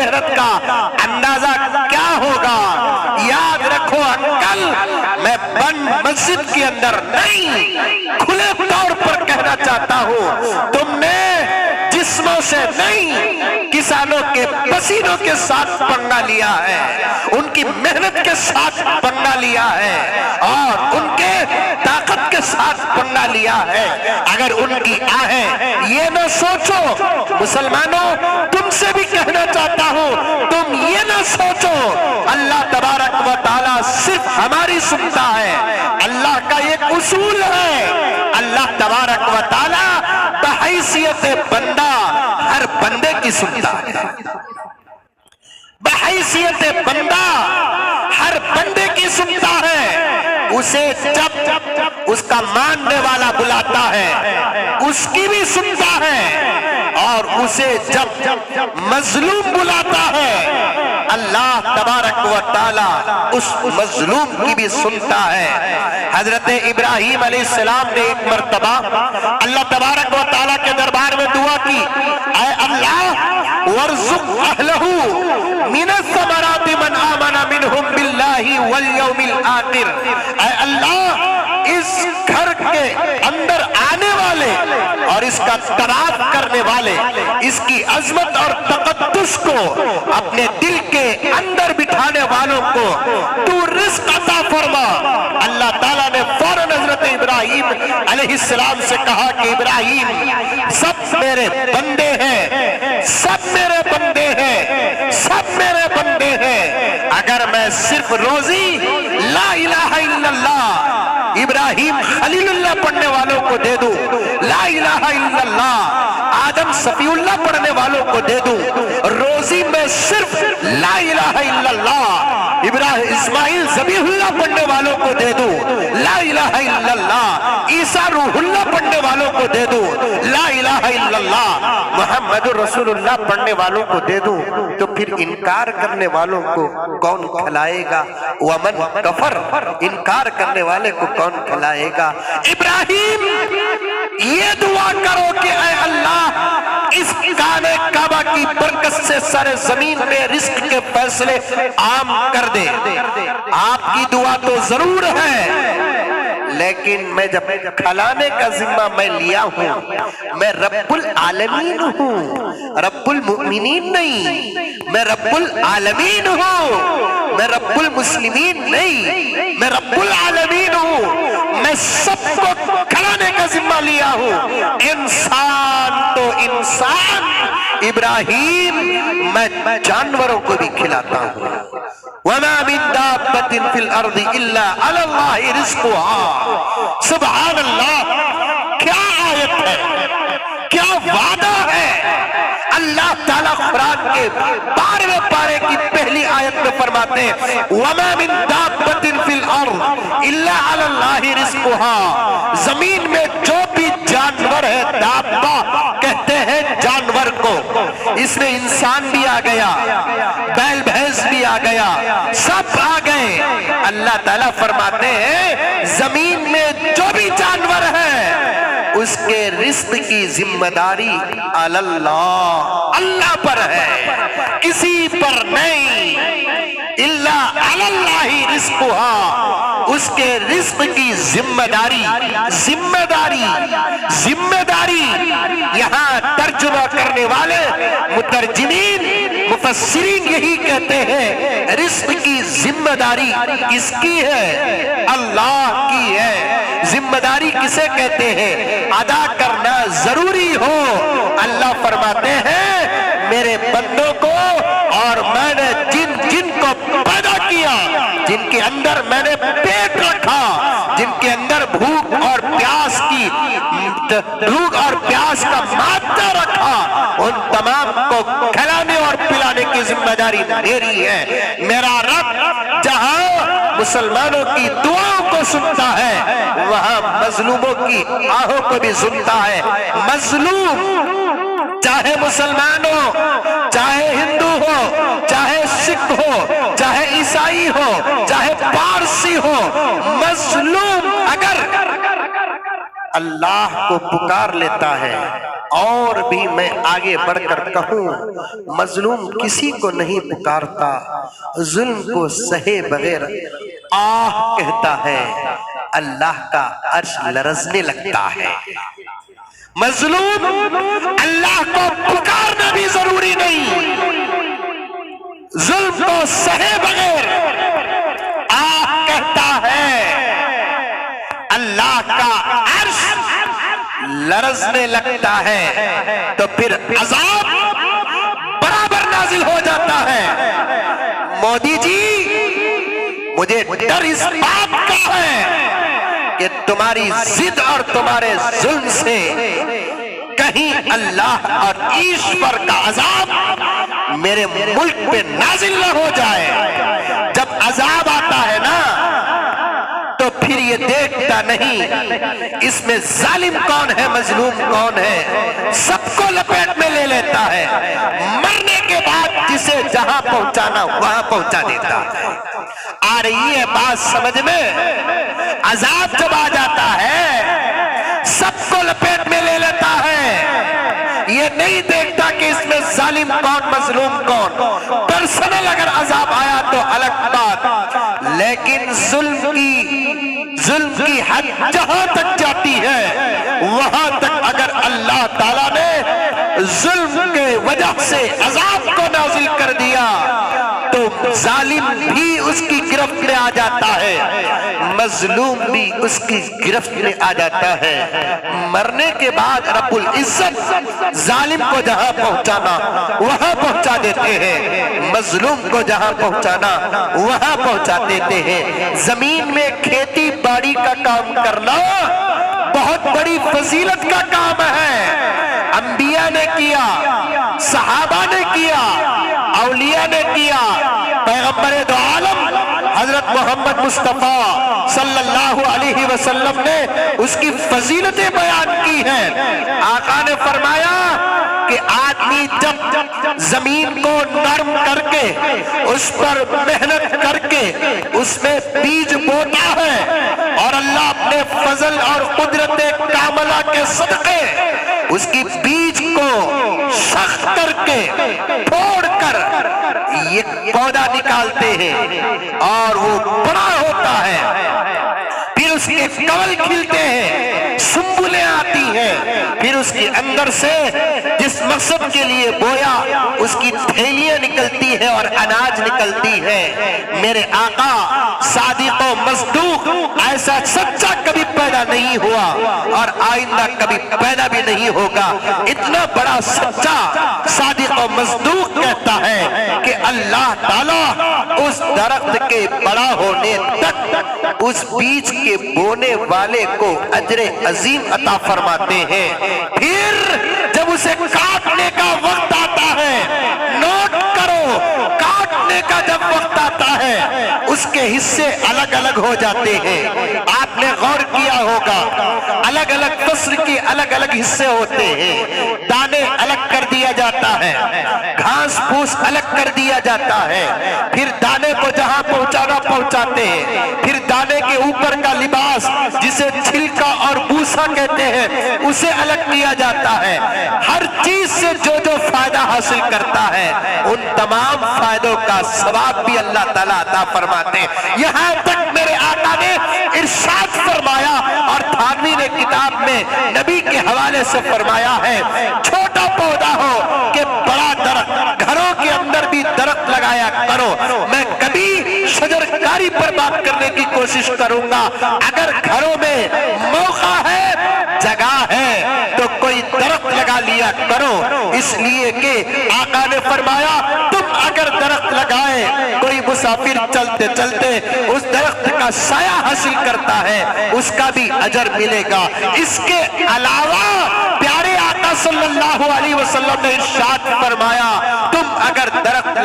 محنت کا اندازہ کیا ہوگا۔ یاد رکھو انکل، میں بند مسجد کے اندر نہیں، کھلے طور پر کہنا چاہتا ہوں، تم نے جسموں سے نہیں، کسانوں کے پسینوں کے ساتھ پنگا لیا ہے، ان کی محنت کے ساتھ پنگا لیا ہے، اور ان کے طاقت کے ساتھ پنگا لیا ہے۔ اگر ان کی آہیں یہ نہ سوچو، مسلمانوں تم سے بھی کہنا چاہتا ہوں، تم یہ نہ سوچو اللہ تبارک و تعالیٰ صرف ہماری سنتا ہے۔ اللہ کا ایک اصول ہے، اللہ تبارک و تعالیٰ بحیثیت بندہ ہر بندے کی سنتا ہے، بحیثیت بندہ ہر بندے کی سنتا ہے۔ اسے جب اس کا ماننے والا بلاتا ہے اس کی بھی سنتا ہے، اور اسے جب مظلوم بلاتا ہے اللہ تبارک و تعالی اس مظلوم کی بھی سنتا ہے۔ حضرت ابراہیم علیہ السلام نے ایک مرتبہ اللہ تبارک و تعالی کے دربار میں دعا کی، اے اللہ وارزق اہلہ من الثمرات من آمن منہم باللہ والیوم الآخر، اے اللہ اس گھر کے اندر آنے والے اور اس کا طواف کرنے والے، اس کی عظمت اور تقدس کو اپنے دل کے اندر بٹھانے والوں کو تو رزق عطا فرما۔ اللہ تعالیٰ نے فوراً حضرت ابراہیم علیہ السلام سے کہا کہ ابراہیم سب میرے بندے ہیں، سب میرے بندے ہیں، سب میرے بندے ہیں، اگر میں صرف روزی لا الہ الا اللہ ابراہیم خلیل اللہ پڑھنے والوں کو دے دوں، لا الہ الا اللہ آدم صفی اللہ پڑھنے والوں کو دے دوں، روزی میں صرف لا الہ الا اللہ ابراہیم اسماعیل ذبیح اللہ پڑھنے والوں کو دے دوں، لا الہ الا اللہ عیسیٰ روح اللہ پڑھنے والوں کو دے دوں، لا الہ الا اللہ محمد رسول اللہ پڑھنے والوں کو دے دوں، تو پھر انکار کرنے والوں کو کون کھلائے گا؟ ومن کفر، انکار کرنے والے کو کون کھلائے گا؟ ابراہیم یہ دعا کرو کہ اے اللہ اس کعبہ کعبہ کی برکت سے سارے زمین میں رزق کے فیصلے عام کر دے۔ آپ کی دعا تو ضرور ہے، لیکن میں جب کھلانے کا ذمہ میں لیا ہوں، میں رب العالمین ہوں، رب المؤمنین نہیں، میں رب العالمین ہوں، میں رب المسلمین نہیں، میں رب العالمین ہوں، میں سب کو کھلانے کا ذمہ لیا ہوں۔ انسان تو انسان ابراہیم، میں جانوروں کو بھی کھلاتا ہوں۔ وَمَا مِن دَابَّةٍ فِي الْأَرْضِ إِلَّا عَلَى اللَّهِ رِزْقُهَا۔ سبحان اللہ، کیا آیت ہے، کیا وعدہ ہے۔ اللہ تعالیٰ قرآن کے 12ویں پارے کی پہلی آیت میں فرماتے ہیں وَمَا مِن دَابَّةٍ فِي الْأَرْضِ إِلَّا عَلَى اللَّهِ رِزْقُهَا۔ زمین میں جو بھی جانور ہے، دابہ کہتے ہیں جانور کو، اس میں انسان بھی آ گیا، بیل بھینس بھی آ گیا، سب آ گئے۔ اللہ تعالیٰ فرماتے ہیں زمین میں جو بھی جانور ہے اس کے رزق کی ذمہ داری اللہ، اللہ پر ہے، کسی پر نہیں۔ الا علی اللہ رزقها، اس کے رزق کی ذمہ داری، ذمہ داری، ذمہ داری یہاں ترجمہ کرنے والے مترجمین مفسرین یہی کہتے ہیں رزق کی ذمہ داری کس کی ہے؟ اللہ کی ہے۔ ذمہ داری کسے کہتے ہیں؟ ادا کرنا ضروری ہو۔ اللہ فرماتے ہیں میرے بندوں کو، اور میں نے جن جن کو پیدا کیا، جن کے اندر میں نے پیٹ رکھا، جن کے اندر بھوک اور پیاس کا مادہ رکھا، ان تمام کو کھلانے اور پلانے کی ذمہ داری میری ہے۔ میرا رب جہاں مسلمانوں کی دعاؤں کو سنتا ہے، وہاں مظلوموں کی آہوں کو بھی سنتا ہے۔ مظلوم چاہے مسلمان ہو، چاہے ہندو ہو، چاہے سکھ ہو، چاہے عیسائی ہو، چاہے پارسی ہو، مظلوم اگر اللہ کو پکار لیتا ہے. اور بھی میں آگے بڑھ کر کہوں مظلوم کسی کو نہیں پکارتا, ظلم کو سہے بغیر آہ کہتا ہے, اللہ کا عرش لرزنے لگتا ہے. مظلوم اللہ کو پکارنا بھی ضروری نہیں, ظلم کو سہے بغیر آہ کہتا ہے, اللہ کا عرش لرزنے لگتا ہے, تو پھر عذاب برابر نازل ہو جاتا ہے. مودی جی مجھے ڈر اس بات کا ہے کہ تمہاری ضد اور تمہارے ظلم سے کہیں اللہ اور ایشور کا عذاب میرے ملک پہ نازل نہ ہو جائے. جب عذاب آتا ہے نا تو پھر یہ دیکھتا نہیں اس میں ظالم کون ہے مظلوم کون ہے, سب کو لپیٹ میں لے لیتا ہے. مرنے کے بعد جسے جہاں پہنچانا وہاں پہنچا دیتا ہے. آ رہی ہے بات سمجھ میں؟ عذاب جب آ جاتا ہے سب کو لپیٹ میں لے لیتا ہے, یہ نہیں دیکھتا کہ اس میں ظالم کون مظلوم کون. پرسنل اگر عذاب آیا تو الگ بات, لیکن ظلم کی حد جہاں تک جاتی ہے وہاں تک اگر اللہ تعالیٰ نے ظلم کے وجہ سے عذاب کو نازل کر دیا تو ظالم بھی اس کی گرفت میں آ جاتا ہے, مظلوم بھی اس کی گرفت میں آ جاتا ہے. مرنے کے بعد رب العزت ظالم کو جہاں پہنچانا وہاں پہنچا دیتے ہیں, مظلوم کو جہاں پہنچانا وہاں پہنچا دیتے ہیں. زمین میں کھیتی باڑی کا کام کرنا بہت بڑی فضیلت کا کام ہے. انبیاء نے کیا, صحابہ نے کیا, اولیاء نے کیا, پیغمبر دو عالم حضرت محمد مصطفیٰ صلی اللہ علیہ وسلم نے اس کی فضیلتیں بیان کی ہیں. آقا نے فرمایا کہ آدمی جب زمین کو نرم کر کے اس پر محنت کر کے اس میں بیج بوتا ہے اور اللہ اپنے فضل اور قدرت کاملہ کے صدقے اس کی بیج کو سخت کر کے پھوڑ کر یہ پودا نکالتے ہیں اور وہ بڑا ہوتا ہے, پھر اس کے کول کھلتے ہیں, سنبلیں آتی ہیں, پھر اس کے اندر سے جس مقصد کے لیے بویا اس کی تھیلیاں نکلتی ہیں اور اناج نکلتی ہے. میرے آقا صادق و مصدوق ایسا سچا کبھی پیدا نہیں ہوا اور آئندہ کبھی پیدا بھی نہیں ہوگا. اتنا بڑا سچا صادق و مصدوق کہتا ہے کہ اللہ تعالیٰ اس درخت کے بڑا ہونے تک اس بیج کے بونے والے کو اجر عظیم عطا فرماتے ہیں. پھر جب اسے کاٹنے کا وقت آتا ہے, نوٹ کرو, کاٹنے کا جب وقت آتا ہے اس کے حصے الگ الگ ہو جاتے ہیں. آپ نے غور کیا ہوگا الگ الگ فصل کے الگ الگ حصے ہوتے ہیں, دانے الگ کر دیا جاتا ہے, گھاس پھوس الگ کر دیا جاتا ہے, پھر دانے کو جہاں پہنچانا پہنچاتے ہیں, پھر دانے کے اوپر کا لباس جسے چھلکا اور بوسا کہتے ہیں اسے الگ کیا جاتا ہے. ہر چیز سے جو جو فائدہ حاصل کرتا ہے ان تمام فائدوں کا ثواب بھی اللہ تعالیٰ عطا فرماتے ہیں. یہاں تک میرے آقا نے ارشاد فرمایا اور تھانوی نے کتاب میں نبی کے حوالے سے فرمایا ہے, چھوٹا پودا ہو کہ بڑا درخت, گھروں کے اندر بھی درخت لگایا کرو. میں کبھی شجرکاری پر بات کرنے کی کوشش کروں گا, اگر گھروں میں موقع ہے جگہ ہے تو کوئی درخت لگا لیا کرو, اس لیے کہ آقا نے فرمایا تم اگر درخت لگائے کوئی مسافر چلتے چلتے اس درخت کا سایہ حاصل کرتا ہے اس کا بھی اجر ملے گا. اس کے علاوہ پیارے آقا صلی اللہ علیہ وسلم نے ارشاد فرمایا تم اگر درخت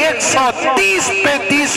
130-35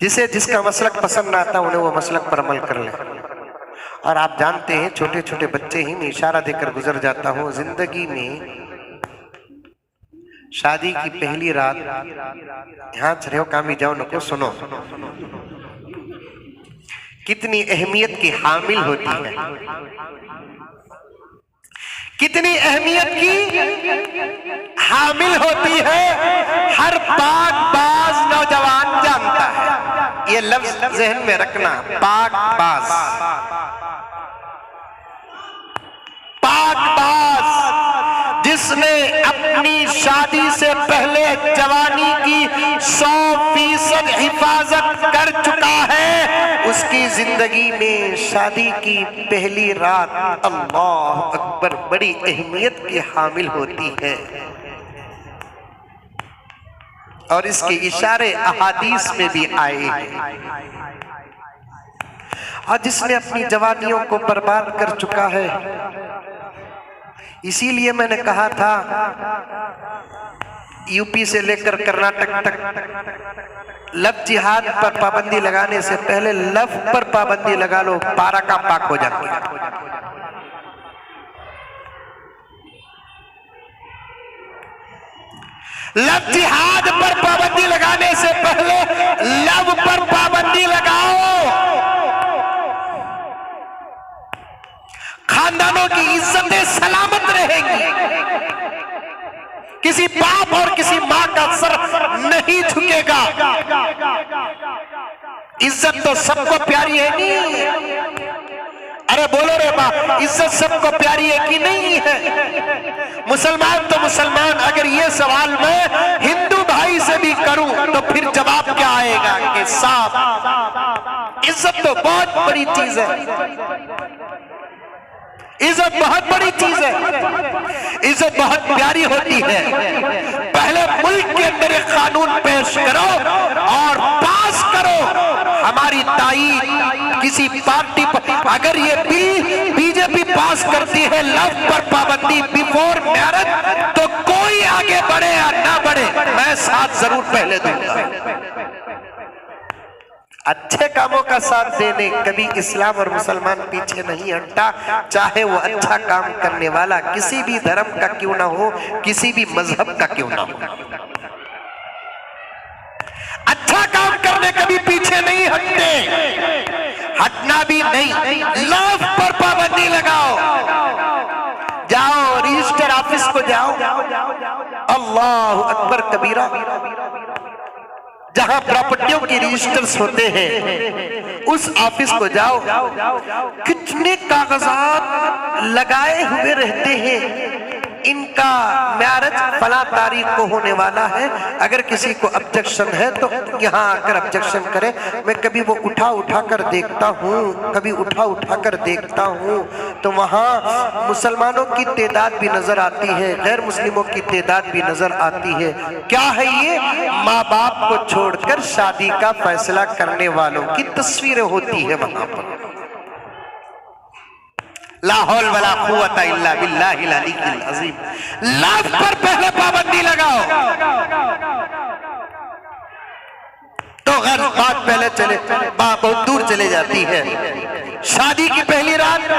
جسے جس کا مسلک پسند نہ آتا انہیں وہ مسلک پر عمل کر لے. اور آپ جانتے ہیں چھوٹے چھوٹے بچے ہی میں اشارہ دے کر گزر جاتا ہوں، زندگی میں شادی کی پہلی رات، یہاں چھ کامی جاؤ نکو سنو، کتنی اہمیت کی حامل ہوتی ہے، کتنی اہمیت کی حامل ہوتی ہے. ہر پاک باز نوجوان جانتا ہے، یہ لفظ ذہن میں رکھنا، پاک باز. پاک باز جس نے اپنی شادی سے پہلے جوانی کی 100% حفاظت کر چکا ہے، اس کی زندگی میں شادی کی پہلی رات اللہ اکبر بڑی اہمیت کی حامل ہوتی ہے. اور اس کے اشارے احادیث میں بھی آئے ہیں. اور جس نے اپنی جوانیوں کو برباد کر چکا ہے، اسی لیے میں نے کہا تھا یو پی سے لے کر کرناٹک تک لفظ جہاد پر پابندی لگانے سے پہلے لفظ پر پابندی لگا لو، پارا کا پاک ہو جاتی ہے. لفظ جہاد پر پابندی لگانے سے پہلے لفظ پر پابندی لگاؤ. خاندانوں کی عزتیں سلامت رہیں گی، کسی باپ اور کسی ماں کا سر نہیں جھکے گا. عزت تو سب کو پیاری ہے نہیں، ارے بولو رے باپ، عزت سب کو پیاری ہے کہ نہیں ہے؟ مسلمان تو مسلمان. اگر یہ سوال میں ہندو بھائی سے بھی کروں تو پھر جواب کیا آئے گا کہ صاحب عزت تو بہت بڑی چیز ہے، عزت بہت بڑی چیز ہے، عزت بہت پیاری ہوتی ہے. پہلے ملک کے اندر ایک قانون پیش کرو اور پاس کرو. ہماری تائید کسی پارٹی پر، اگر یہ بی جے پی پاس کرتی ہے لفظ پر پابندی بیفور میرج، تو کوئی آگے بڑھے یا نہ بڑھے میں ساتھ ضرور پہلے دوں گا. اچھے کاموں کا ساتھ دینے کبھی اسلام اور مسلمان پیچھے نہیں ہٹتا، چاہے وہ اچھا کام کرنے والا کسی بھی دھرم کا کیوں نہ ہو، کسی بھی مذہب کا کیوں نہ ہو. اچھا کام کرنے کبھی پیچھے نہیں ہٹتے، ہٹنا بھی نہیں. لفظ پر پابندی لگاؤ. جاؤ رجسٹر آفس کو جاؤ، اللہ اکبر کبیرہ، جہاں پراپرٹیوں کی رجسٹرز ہوتے ہیں اس آفس کو جاؤ، کتنے کاغذات لگائے ہوئے رہتے ہیں. ان کا میرج فلاں تاریخ کو ہونے والا ہے، اگر کسی کو ابجیکشن ہے تو یہاں آ کر ابجیکشن کرے. میں کبھی وہ اٹھا کر دیکھتا ہوں، کبھی اٹھا کر دیکھتا ہوں تو وہاں مسلمانوں کی تعداد بھی نظر آتی ہے، غیر مسلموں کی تعداد بھی نظر آتی ہے. کیا ہے یہ؟ ماں باپ کو چھوڑ کر شادی کا فیصلہ کرنے والوں کی تصویریں ہوتی ہے وہاں پر. لا حول ولا قوت الا باللہ العلی العظیم. لفظ پر پہلے پابندی لگاؤ تو غیر بات پہلے چلے بہت دور چلے جاتی ہے. شادی کی پہلی رات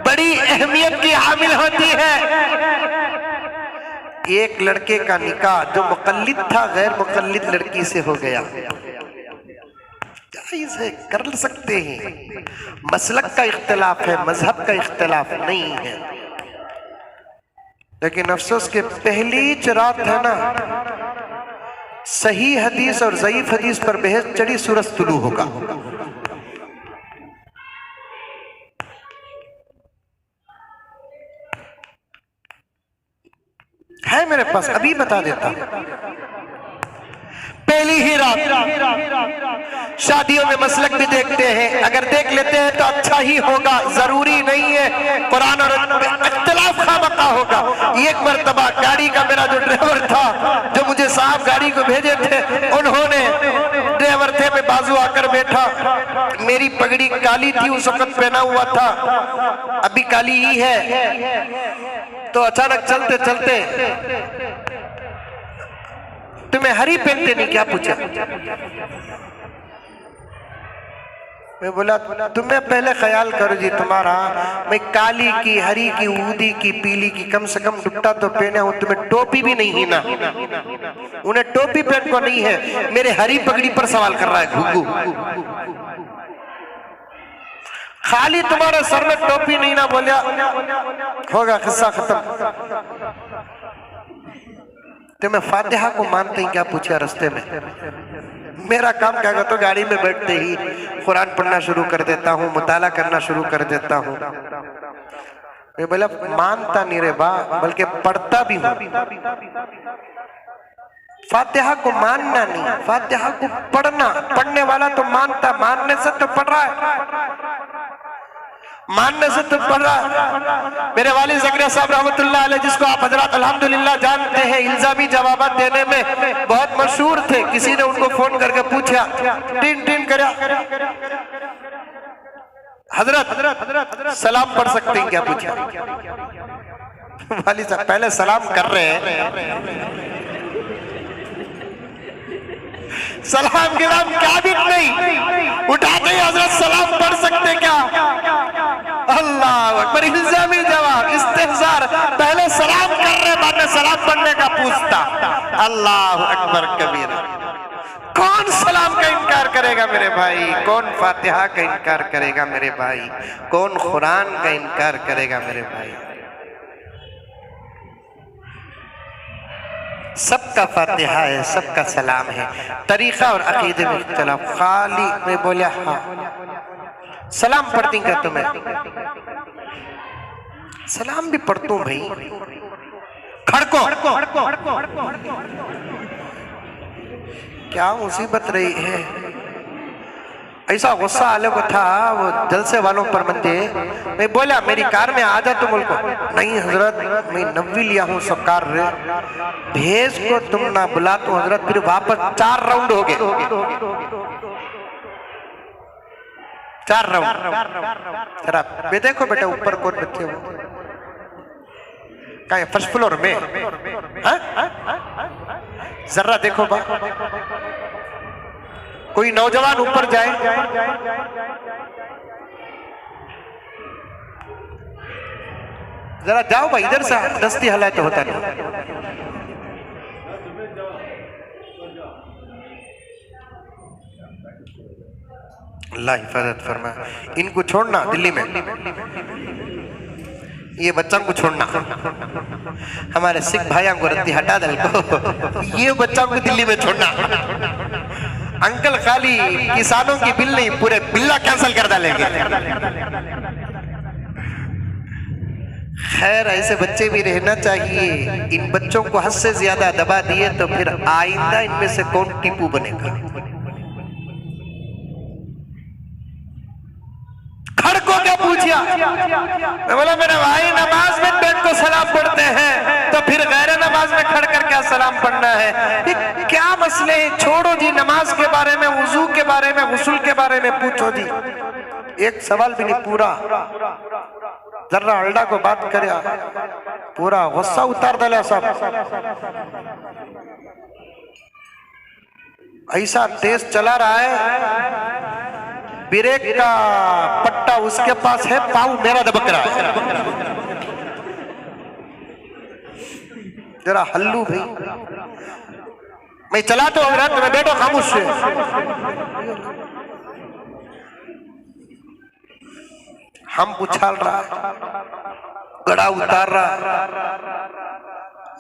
بڑی اہمیت کی حامل ہوتی ہے. ایک لڑکے کا نکاح جو مقلد تھا غیر مقلد لڑکی سے ہو گیا، جائز ہے، کر سکتے ہیں. مسلک کا اختلاف ہے، مذہب کا اختلاف نہیں ہے. لیکن افسوس کہ پہلی رات ہے نا، صحیح حدیث اور ضعیف حدیث پر بحث چڑھی سورج طلوع ہوگا. ہے میرے پاس، ابھی بتا دیتا ہوں. پہلی ہی رات شادیوں میں مسلک بھی دیکھتے ہیں، اگر دیکھ لیتے ہیں تو اچھا ہی ہوگا، ضروری نہیں ہے. قرآن اور اختلاف خامخواہ ہوگا. ایک مرتبہ گاڑی کا میرا جو ڈرائیور تھا، جو مجھے صاحب گاڑی کو بھیجے تھے، انہوں نے ڈرائیور تھے میں بازو آ کر بیٹھا. میری پگڑی کالی تھی، اس وقت پہنا ہوا تھا، ابھی کالی ہی ہے. تو اچانک چلتے چلتے تمہیں ہری پہنتے نہیں کیا پوچھا؟ میں بولا تمہیں پہلے خیال کرو جی تمہارا، میں کالی کی، ہری کی، اودی کی، پیلی کی، کم سے کم ڈپٹا تو پہنے ہوں، تمہیں ٹوپی بھی نہیں ہے نا، انہیں ٹوپی پہن کو نہیں ہے، میرے ہری پگڑی پر سوال کر رہا ہے گھگو۔ خالی تمہارے سر میں ٹوپی نہیں نا، بولیا ہوگا قصہ ختم۔ تمہیں فاتحہ کو مانتے ہی کیا پوچھا رستے میں؟ میرا کام کیا کرتا ہوں، گاڑی میں بیٹھتے ہی قرآن پڑھنا شروع کر دیتا ہوں، مطالعہ کرنا شروع کر دیتا ہوں۔ میں بولا مانتا نہیں رے با، بلکہ پڑھتا بھی ہوں۔ فاتحہ کو ماننا نہیں، فاتحہ کو پڑھنا۔ پڑھنے والا تو مانتا، ماننے سے تو پڑھ رہا ہے، ماننے سے تو پڑھ رہا ہے۔ میرے والد زکریا صاحب رحمت اللہ علیہ، جس کو آپ حضرات الحمدللہ جانتے ہیں، الزامی جوابات دینے میں بہت مشہور تھے۔ کسی نے ان کو فون کر کے پوچھا، ٹین ٹین کریا، حضرت سلام پڑھ سکتے ہیں کیا پوچھا؟ والد صاحب پہلے سلام کر رہے ہیں، سلام کے نام کیا بھی نہیں اٹھاتے ہی حضرت سلام پڑھ سکتے کیا؟ اللہ اکبر، الزامی جواب، استحزار، پہلے سلام کر رہے بعد میں سلام پڑھنے کا پوچھتا۔ اللہ اکبر کبیرہ۔ کون سلام کا انکار کرے گا میرے بھائی؟ کون فاتحہ کا انکار کرے گا میرے بھائی؟ کون قرآن کا انکار کرے گا میرے بھائی؟ سب کا فاتحہ ہے، سب کا سلام ہے، طریقہ اور عقیدے میں اختلاف۔ خالی میں بولیا ہاں سلام پڑھتی کیا تمہیں؟ سلام بھی پڑھتا ہوں بھائی، کھڑکو۔ کیا مصیبت رہی ہے؟ ایسا غصہ آلے کو تھا، وہ جلسے والوں پر مندے۔ میں بولا میری کار میں آ جا تم کو۔ نہیں حضرت میں نوی لیا ہوں سرکار رے، بھیج کو تم نہ بلا تو حضرت پھر واپس 4 راؤنڈ ہو گئے، 4 راؤنڈ۔ ذرا بے دیکھو بیٹا اوپر کون بچے ہو، کہاں ہے فرسٹ فلور میں؟ ذرا دیکھو با، کوئی نوجوان اوپر جائے۔ ذرا جاؤ بھائی ادھر سے، دستی ہلائے تو ہوتا نہیں۔ اللہ حفاظت فرمائے۔ ان کو چھوڑنا دلی میں، یہ بچوں کو چھوڑنا، ہمارے سکھ بھائیوں کو ردی ہٹا دل کو، یہ بچوں کو دلی میں چھوڑنا۔ انکل خالی کسانوں کی بل نہیں، پورے بلہ کینسل کر ڈالیں گے۔ خیر ایسے بچے بھی رہنا چاہیے، ان بچوں کو حد سے زیادہ دبا دیے تو پھر آئندہ ان میں سے کون ٹیپو بنے گا؟ کھڑ کو کیا پوچھیا؟ میں بولا میرے بھائی نماز میں بیٹھ کو سلام پڑھتے ہیں تو پھر غیر نماز میں کھڑ کر کیا سلام پڑھنا ہے؟ کیا مسئلے ہیں؟ چھوڑو جی، نماز کے بارے میں، وضو کے بارے میں، غسل کے بارے میں پوچھو جی۔ ایک سوال بھی نہیں، پورا ذرہ الڈا کو بات کریا، پورا غصہ اتار ڈالا صاحب۔ ایسا تیز چلا رہا ہے، بریک کا پٹا اس کے پاس ہے، پاؤں میرا دبک رہا ہے۔ ذرا ہلو بھائی، میں چلاتا ہوں حضرت، میں بیٹھو خاموش سے۔ ہم اچھال رہا، گڑا اتار رہا۔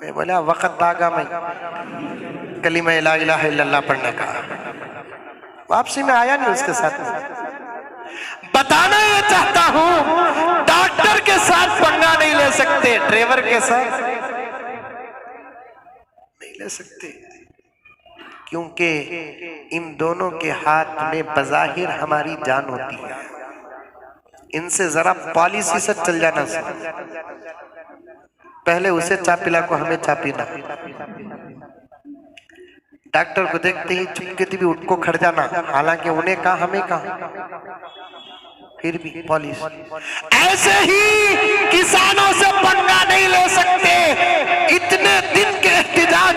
میں بولا وقت آگا میں کلمہ لا الہ الا اللہ پڑھنے کا، واپسی میں آیا نہیں اس کے ساتھ۔ بتانا یہ چاہتا ہوں ڈاکٹر کے ساتھ پنگا نہیں لے سکتے، ڈرائیور کے ساتھ نہیں لے سکتے، کیونکہ ان دونوں کے ہاتھ میں بظاہر ہماری جان ہوتی ہے۔ ان سے ذرا پالیسی سے چل جانا سکتے، پہلے اسے چا پلا کو ہمیں چا پینا۔ ڈاکٹر کو دیکھتے ہی چپکے بھی اٹھ کو کھڑ جانا، حالانکہ انہیں کہا ہمیں کہا، پھر بھی پالیس۔ ایسے ہی کسانوں سے پنگا نہیں لے سکتے۔ اتنے دن کے احتجاج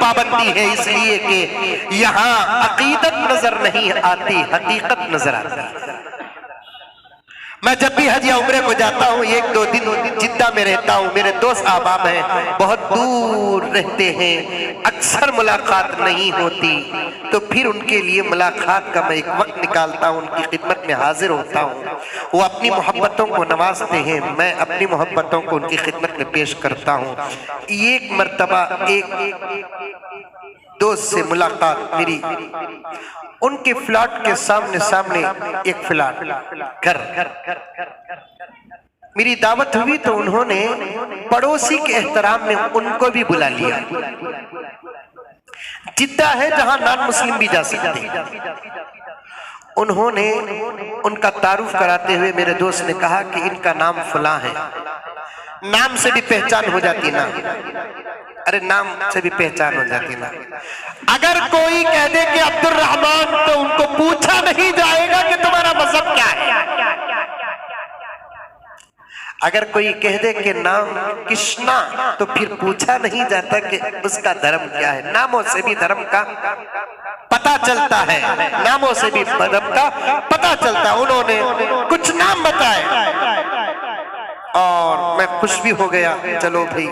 پابندی ہے، اس لیے کہ یہاں عقیدت نظر نہیں آتی، حقیقت نظر آتی ہے۔ میں جب بھی حج یا عمرے کو جاتا ہوں، 1-2 دن جدہ میں رہتا ہوں، میرے دوست احباب ہیں، بہت دور رہتے ہیں، اکثر ملاقات نہیں ہوتی، تو پھر ان کے لیے ملاقات کا میں ایک وقت نکالتا ہوں، ان کی خدمت میں حاضر ہوتا ہوں۔ وہ اپنی محبتوں کو نوازتے ہیں، میں اپنی محبتوں کو ان کی خدمت میں پیش کرتا ہوں۔ ایک مرتبہ ایک دوست سے ملاقات میری، ان کے فلیٹ کے سامنے ایک فلیٹ گھر، میری دعوت ہوئی تو انہوں نے پڑوسی کے احترام میں ان کو بھی بلا لیا۔ جدہ ہے جہاں نان مسلم بھی جا سکتے ہیں۔ انہوں نے ان کا تعارف کراتے ہوئے میرے دوست نے کہا کہ ان کا نام فلاں ہے۔ نام سے بھی پہچان ہو جاتی نا، ارے نام سے بھی پہچان ہو جاتی نا۔ اگر کوئی کہہ دے کہ عبد الرحمن تو ان کو پوچھا نہیں جائے گا کہ تمہارا مذہب کیا ہے۔ اگر کوئی کہہ دے کہ نام کشنا تو پھر پوچھا نہیں جاتا کہ اس کا دھرم کیا ہے۔ ناموں سے بھی دھرم کا پتہ چلتا ہے، ناموں سے بھی دھرم کا پتہ چلتا ہے۔ انہوں نے کچھ نام بتائے اور میں خوش بھی ہو گیا۔ چلو بھئی،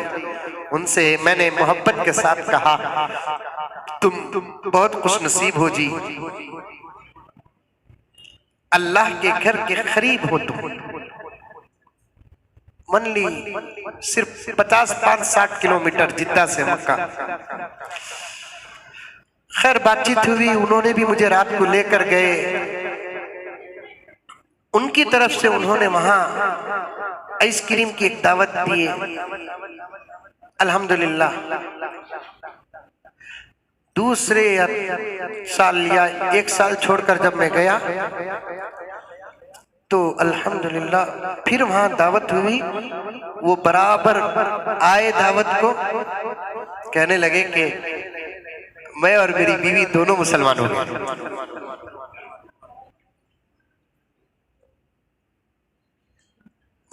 ان سے میں نے محبت کے ساتھ کہا تم بہت خوش نصیب ہو جی، اللہ کے گھر کے قریب ہو تم۔ من لی صرف 50-60 کلومیٹر جدہ سے مکہ۔ خیر بات چیت ہوئی، انہوں نے بھی مجھے رات کو لے کر گئے۔ ان کی طرف سے انہوں نے وہاں آئس کریم کی ایک دعوت دی۔ الحمدللہ دوسرے سال یا 1 سال چھوڑ کر جب میں گیا تو الحمدللہ پھر وہاں دعوت ہوئی۔ وہ برابر آئے دعوت کو، کہنے لگے کہ میں اور میری بیوی دونوں مسلمان ہو گئے۔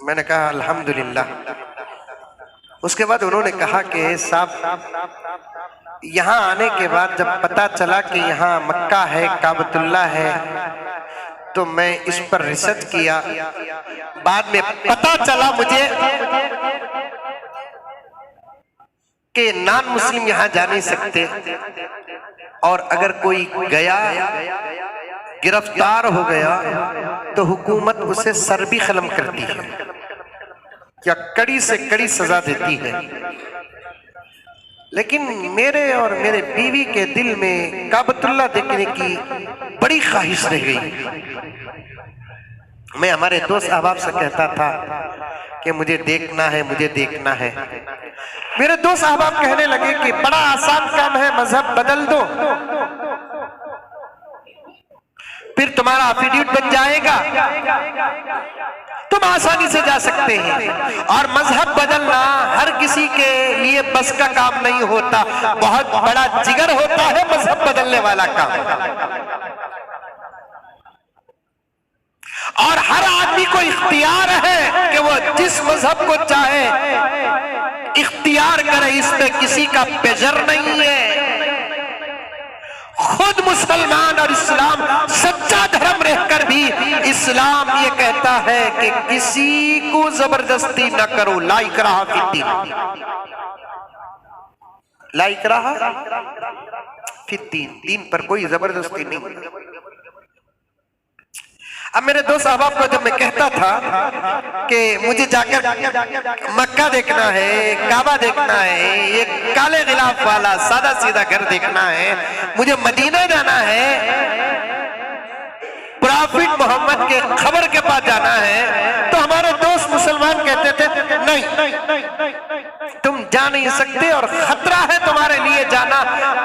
میں نے کہا الحمدللہ۔ اس کے بعد انہوں نے کہا کہ صاحب یہاں آنے کے بعد جب پتا چلا کہ یہاں مکہ ہے، کعبۃ اللہ ہے، تو میں اس پر ریسرچ کیا۔ بعد میں پتا چلا مجھے کہ نان مسلم یہاں جا نہیں سکتے، اور اگر کوئی گیا گرفتار ہو گیا تو حکومت اسے سر بھی قلم کرتی ہے یا کڑی سے کڑی سزا دیتی ہے۔ لیکن میرے اور میرے بیوی کے دل میں کعبۃ اللہ دیکھنے کی بڑی خواہش رہ گئی۔ میں ہمارے دوست احباب سے کہتا تھا کہ مجھے دیکھنا ہے، مجھے دیکھنا ہے۔ میرے دوست احباب کہنے لگے کہ بڑا آسان کام ہے، مذہب بدل دو، پھر تمہارا ایفیڈیوٹ بن جائے گا، تم آسانی سے جا سکتے ہیں۔ اور مذہب بدلنا ہر کسی کے لیے بس کا کام نہیں ہوتا، بہت بڑا جگر ہوتا ہے مذہب بدلنے والا کام۔ اور ہر آدمی کو اختیار ہے کہ وہ جس مذہب کو چاہے اختیار کرے، اس پہ کسی کا پریشر نہیں ہے۔ خود مسلمان اور اسلام سچا دھرم رہ کر بھی اسلام یہ کہتا ہے کہ کسی کو زبردستی نہ کرو، لا اکراہ فی الدین، لا اکراہ فی الدین، دین پر کوئی زبردستی نہیں۔ اب میرے دوست احباب کو جب میں کہتا تھا کہ مجھے جا کر مکہ دیکھنا ہے، کعبہ دیکھنا ہے، یہ کالے غلاف والا سادہ سیدھا گھر دیکھنا ہے، مجھے مدینہ جانا ہے، پرافٹ محمد کے خبر کے پاس جانا ہے، تو ہمارے دوست مسلمان کہتے تھے نہیں، تم جا نہیں سکتے اور خطرہ ہے تمہارے لیے جانا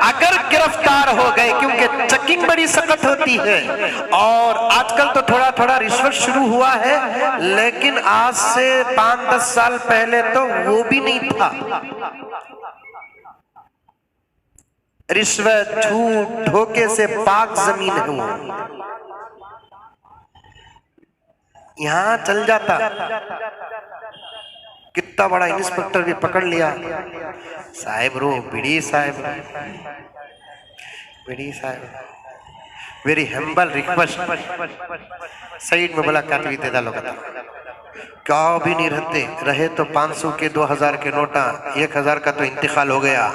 اگر گرفتار ہو گئے، کیونکہ چیکنگ بڑی سخت ہوتی ہے۔ اور آج کل تو تھوڑا تھوڑا رشوت شروع ہوا ہے، لیکن آج سے 5-10 سال پہلے تو وہ بھی نہیں تھا۔ رشوت، جھوٹ، دھوکے سے پاک زمین ہے وہ، یہاں چل جاتا۔ کتنا بڑا انسپیکٹر بھی پکڑ لیا، صاحب رو بیڑی صاحب، بیڑی صاحب ویری ہمبل ریکویسٹ، سائیڈ میں بلا کاتوی دے ڈالو گا، کیا بھی نہیں رہے تو 500 کے 2000 کے نوٹا، 1000 کا تو انتقال ہو گیا،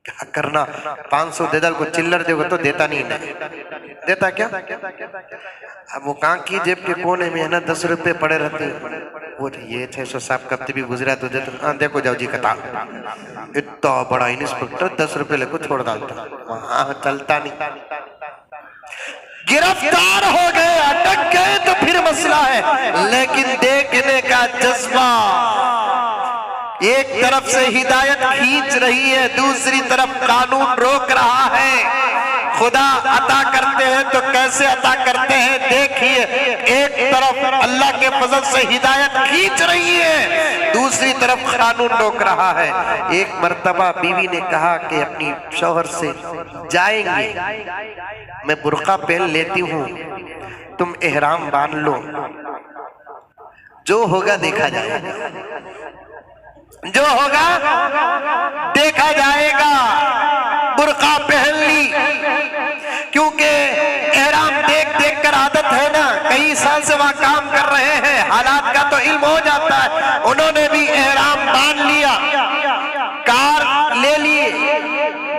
کیا کرنا؟ 500 دے ڈال کو چلر دے گا تو دیتا نہیں دیتا کیا؟ اب وہ کہاں کی جیب کے کونے میں ہے نا 10 روپے پڑے رہتے ہیں، وہ یہ 600 صاحب کب بھی گزرا تو دیتا، دیکھو جاؤ جی کتا، اتنا بڑا انسپیکٹر 10 روپے لے کو چھوڑ ڈالتا، وہاں چلتا نہیں، گرفتار ہو گئے، اٹک گئے تو پھر مسئلہ ہے، لیکن دیکھنے کا جذبہ، ایک طرف سے ہدایت کھینچ رہی ہے، دوسری طرف قانون روک رہا ہے، خدا عطا کرتے ہیں تو کیسے عطا کرتے ہیں دیکھیے، ایک طرف اللہ کے فضل سے ہدایت کھینچ رہی ہے، دوسری طرف قانون روک رہا ہے۔ ایک مرتبہ بیوی نے کہا کہ اپنی شوہر سے جائیں گے، میں برقع پہن لیتی ہوں، تم احرام باندھ لو، جو ہوگا دیکھا جائے گا، جو ہوگا دیکھا جائے گا، برقع پہن لی، کیونکہ احرام دیکھ دیکھ کر عادت ہے نا، کئی سال سے وہاں کام کر رہے ہیں، حالات کا تو علم ہو جاتا ہے، انہوں نے بھی احرام باندھ لیا، کار لے لیے،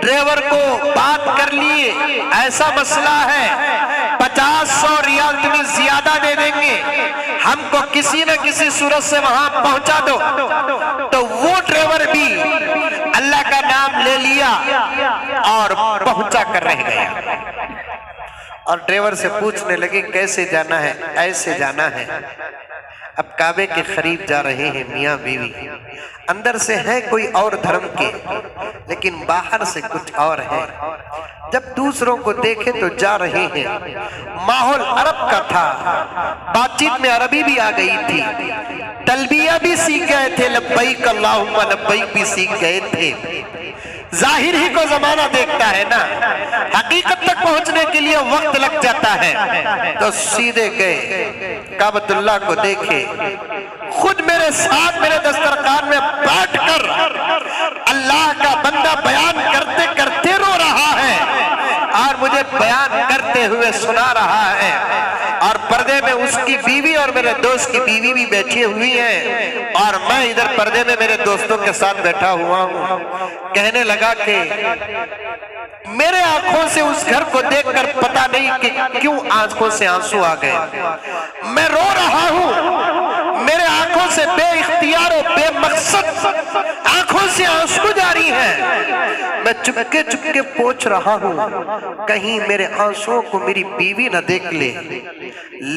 ڈرائیور کو بات کر لیے، ایسا مسئلہ ہے 50-100 ریال تمہیں زیادہ دے دیں گے، ہم کو کسی نہ کسی صورت سے وہاں پہنچا دو، تو وہ ڈرائیور بھی اللہ کا نام لے لیا اور پہنچا کر رہ گیا، اور ڈرائیور سے پوچھنے لگے کیسے جانا ہے؟ ایسے جانا ہے۔ اب کعبے کے قریب جا رہے ہیں میاں بیوی، اندر سے ہے کوئی اور دھرم کے، لیکن باہر سے کچھ اور ہے، جب دوسروں کو دیکھے تو جا رہے ہیں، ماحول عرب کا تھا، بات چیت میں عربی بھی آ گئی تھی، تلبیہ بھی سیکھ گئے تھے، لبیک اللہم لبیک بھی سیکھ گئے تھے، ظاہر ہی کو زمانہ دیکھتا ہے نا، حقیقت تک پہنچنے کے لیے وقت لگ جاتا ہے، تو سیدھے گئے کعبۃ اللہ کو دیکھے، خود میرے ساتھ میرے دسترخوان میں بیٹھ کر اللہ کا بندہ بیان کرتے کرتے رو رہا ہے، اور مجھے بیان کرتے ہوئے سنا رہا ہے، اور پردے میں اس کی بیوی اور میرے دوست کی بیوی بھی بیٹھی ہوئی ہے، اور میں ادھر پردے میں میرے دوستوں کے ساتھ بیٹھا ہوا ہوں۔ کہنے لگا کہ میرے آنکھوں سے اس گھر کو دیکھ کر پتا نہیں کہ کیوں آنکھوں سے آنسو آ گئے، میں رو رہا ہوں، میرے آنکھوں سے بے اختیار و بے مقصد آنکھوں سے آنسو جاری ہیں، میں چپکے چپکے پوچھ رہا ہوں کہیں میرے آنسوؤں کو میری بیوی نہ دیکھ لے،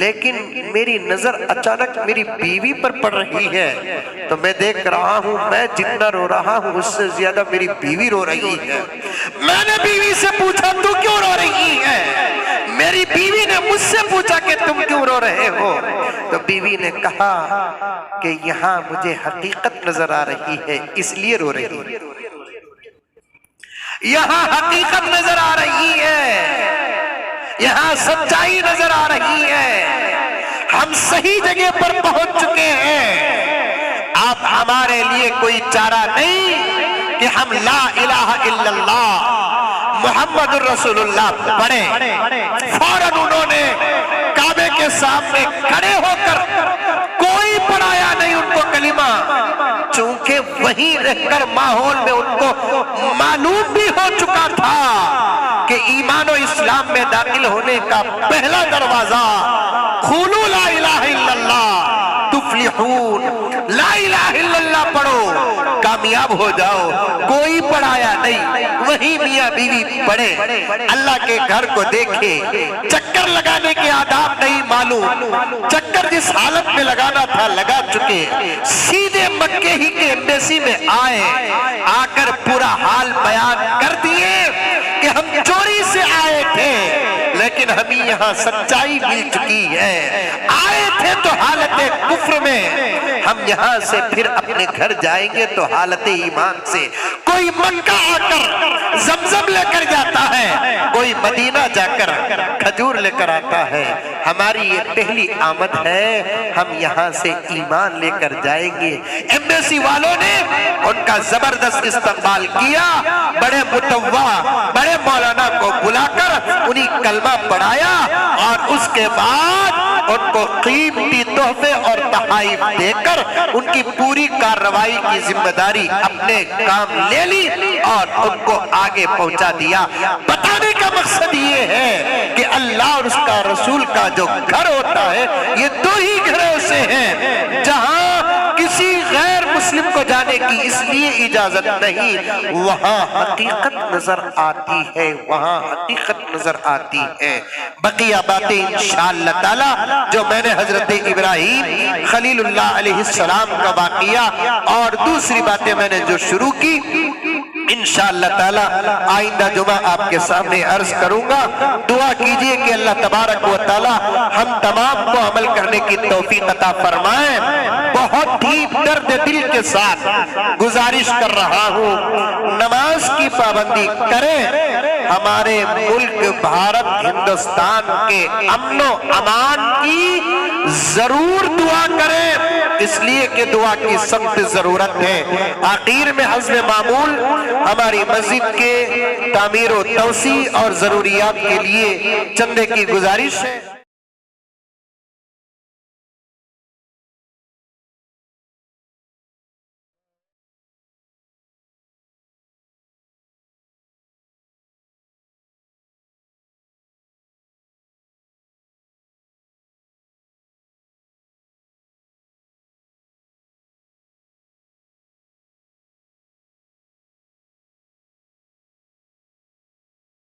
لیکن میری نظر اچانک میری بیوی پر پڑ رہی ہے، تو میں دیکھ رہا ہوں میں جتنا رو رہا ہوں اس سے زیادہ میری بیوی رو رہی ہے۔ میں نے بیوی سے پوچھا تو کیوں رو رہی ہے؟ میری بیوی نے مجھ سے پوچھا کہ تم کیوں رو رہے ہو؟ تو بیوی نے کہا کہ یہاں مجھے حقیقت نظر آ رہی ہے اس لیے رو رہی ہے، یہاں حقیقت نظر آ رہی ہے، یہاں سچائی نظر آ رہی ہے، ہم صحیح جگہ پر پہنچ چکے ہیں، اب ہمارے لیے کوئی چارہ نہیں کہ ہم لا الہ الا اللہ محمد الرسول اللہ پڑھیں۔ فوراً انہوں نے کعبے کے سامنے کھڑے ہو کر، کوئی پڑھایا نہیں ان کو کلمہ، چونکہ وہیں رہ کر ماحول میں ان کو معلوم بھی ہو چکا تھا کہ ایمان و اسلام میں داخل ہونے کا پہلا دروازہ قولوا لا الہ الا اللہ تفلحون، لا الہ الا اللہ پڑھو کامیاب ہو جاؤ، کوئی پڑھایا نہیں، وہی میاں بیوی پڑھے، اللہ کے گھر کو دیکھے، چکر لگانے کے آداب نہیں معلوم، چکر جس حالت میں لگانا تھا لگا چکے، سیدھے مکے ہی کے ایمبیسی میں آئے، آ کر پورا حال بیان کر دیے کہ ہم چوری سے آئے تھے لیکن ہمیں یہاں سچائی مل چکی ہے، آئے تھے تو حالت کفر میں، ہم یہاں سے پھر اپنے گھر جائیں گے تو حالت ایمان سے. کوئی مکہ آ کر زمزم لے کر جاتا ہے, کوئی مدینہ جا کر کھجور لے کر آتا ہے. ہماری یہ پہلی آمد ہے, ہم یہاں سے ایمان لے کر جائیں گے. ایمبیسی والوں نے ان کا زبردست استقبال کیا, بڑے متوا بڑے مولانا کو بلا کر انہیں کلمہ پڑھایا, اور اس کے بعد ان کو قیمتی تحفے اور تحائف دے کر ان کی پوری کارروائی کی ذمہ داری اپنے کام لے لی اور ان کو آگے پہنچا دیا. بتانے کا مقصد یہ ہے کہ اللہ اور اس کا رسول کا جو گھر ہوتا ہے یہ دو ہی گھروں سے ہیں جہاں کسی غیر مسلم کو جانے کی اس لیے اجازت نہیں, وہاں حقیقت نظر آتی ہے, وہاں حقیقت نظر آتی ہے. بقیہ باتیں انشاءاللہ تعالی جو میں نے حضرت ابراہیم خلیل اللہ علیہ السلام کا واقعہ اور دوسری باتیں میں نے جو شروع کی انشاءاللہ تعالی آئندہ جمعہ آپ کے سامنے عرض کروں گا. دعا کیجئے کہ اللہ تبارک و تعالی ہم تمام کو عمل کرنے کی توفیق عطا فرمائے. بہت ہی درد دل کے ساتھ گزارش کر رہا ہوں, نماز کی پابندی کریں. ہمارے ملک بھارت ہندوستان کے امن و امان کی ضرور دعا کریں, اس لیے کہ دعا کی سخت ضرورت ہے. آخر میں حسب معمول ہماری مسجد کے تعمیر و توسیع اور ضروریات کے لیے چندے کی گزارش ہے.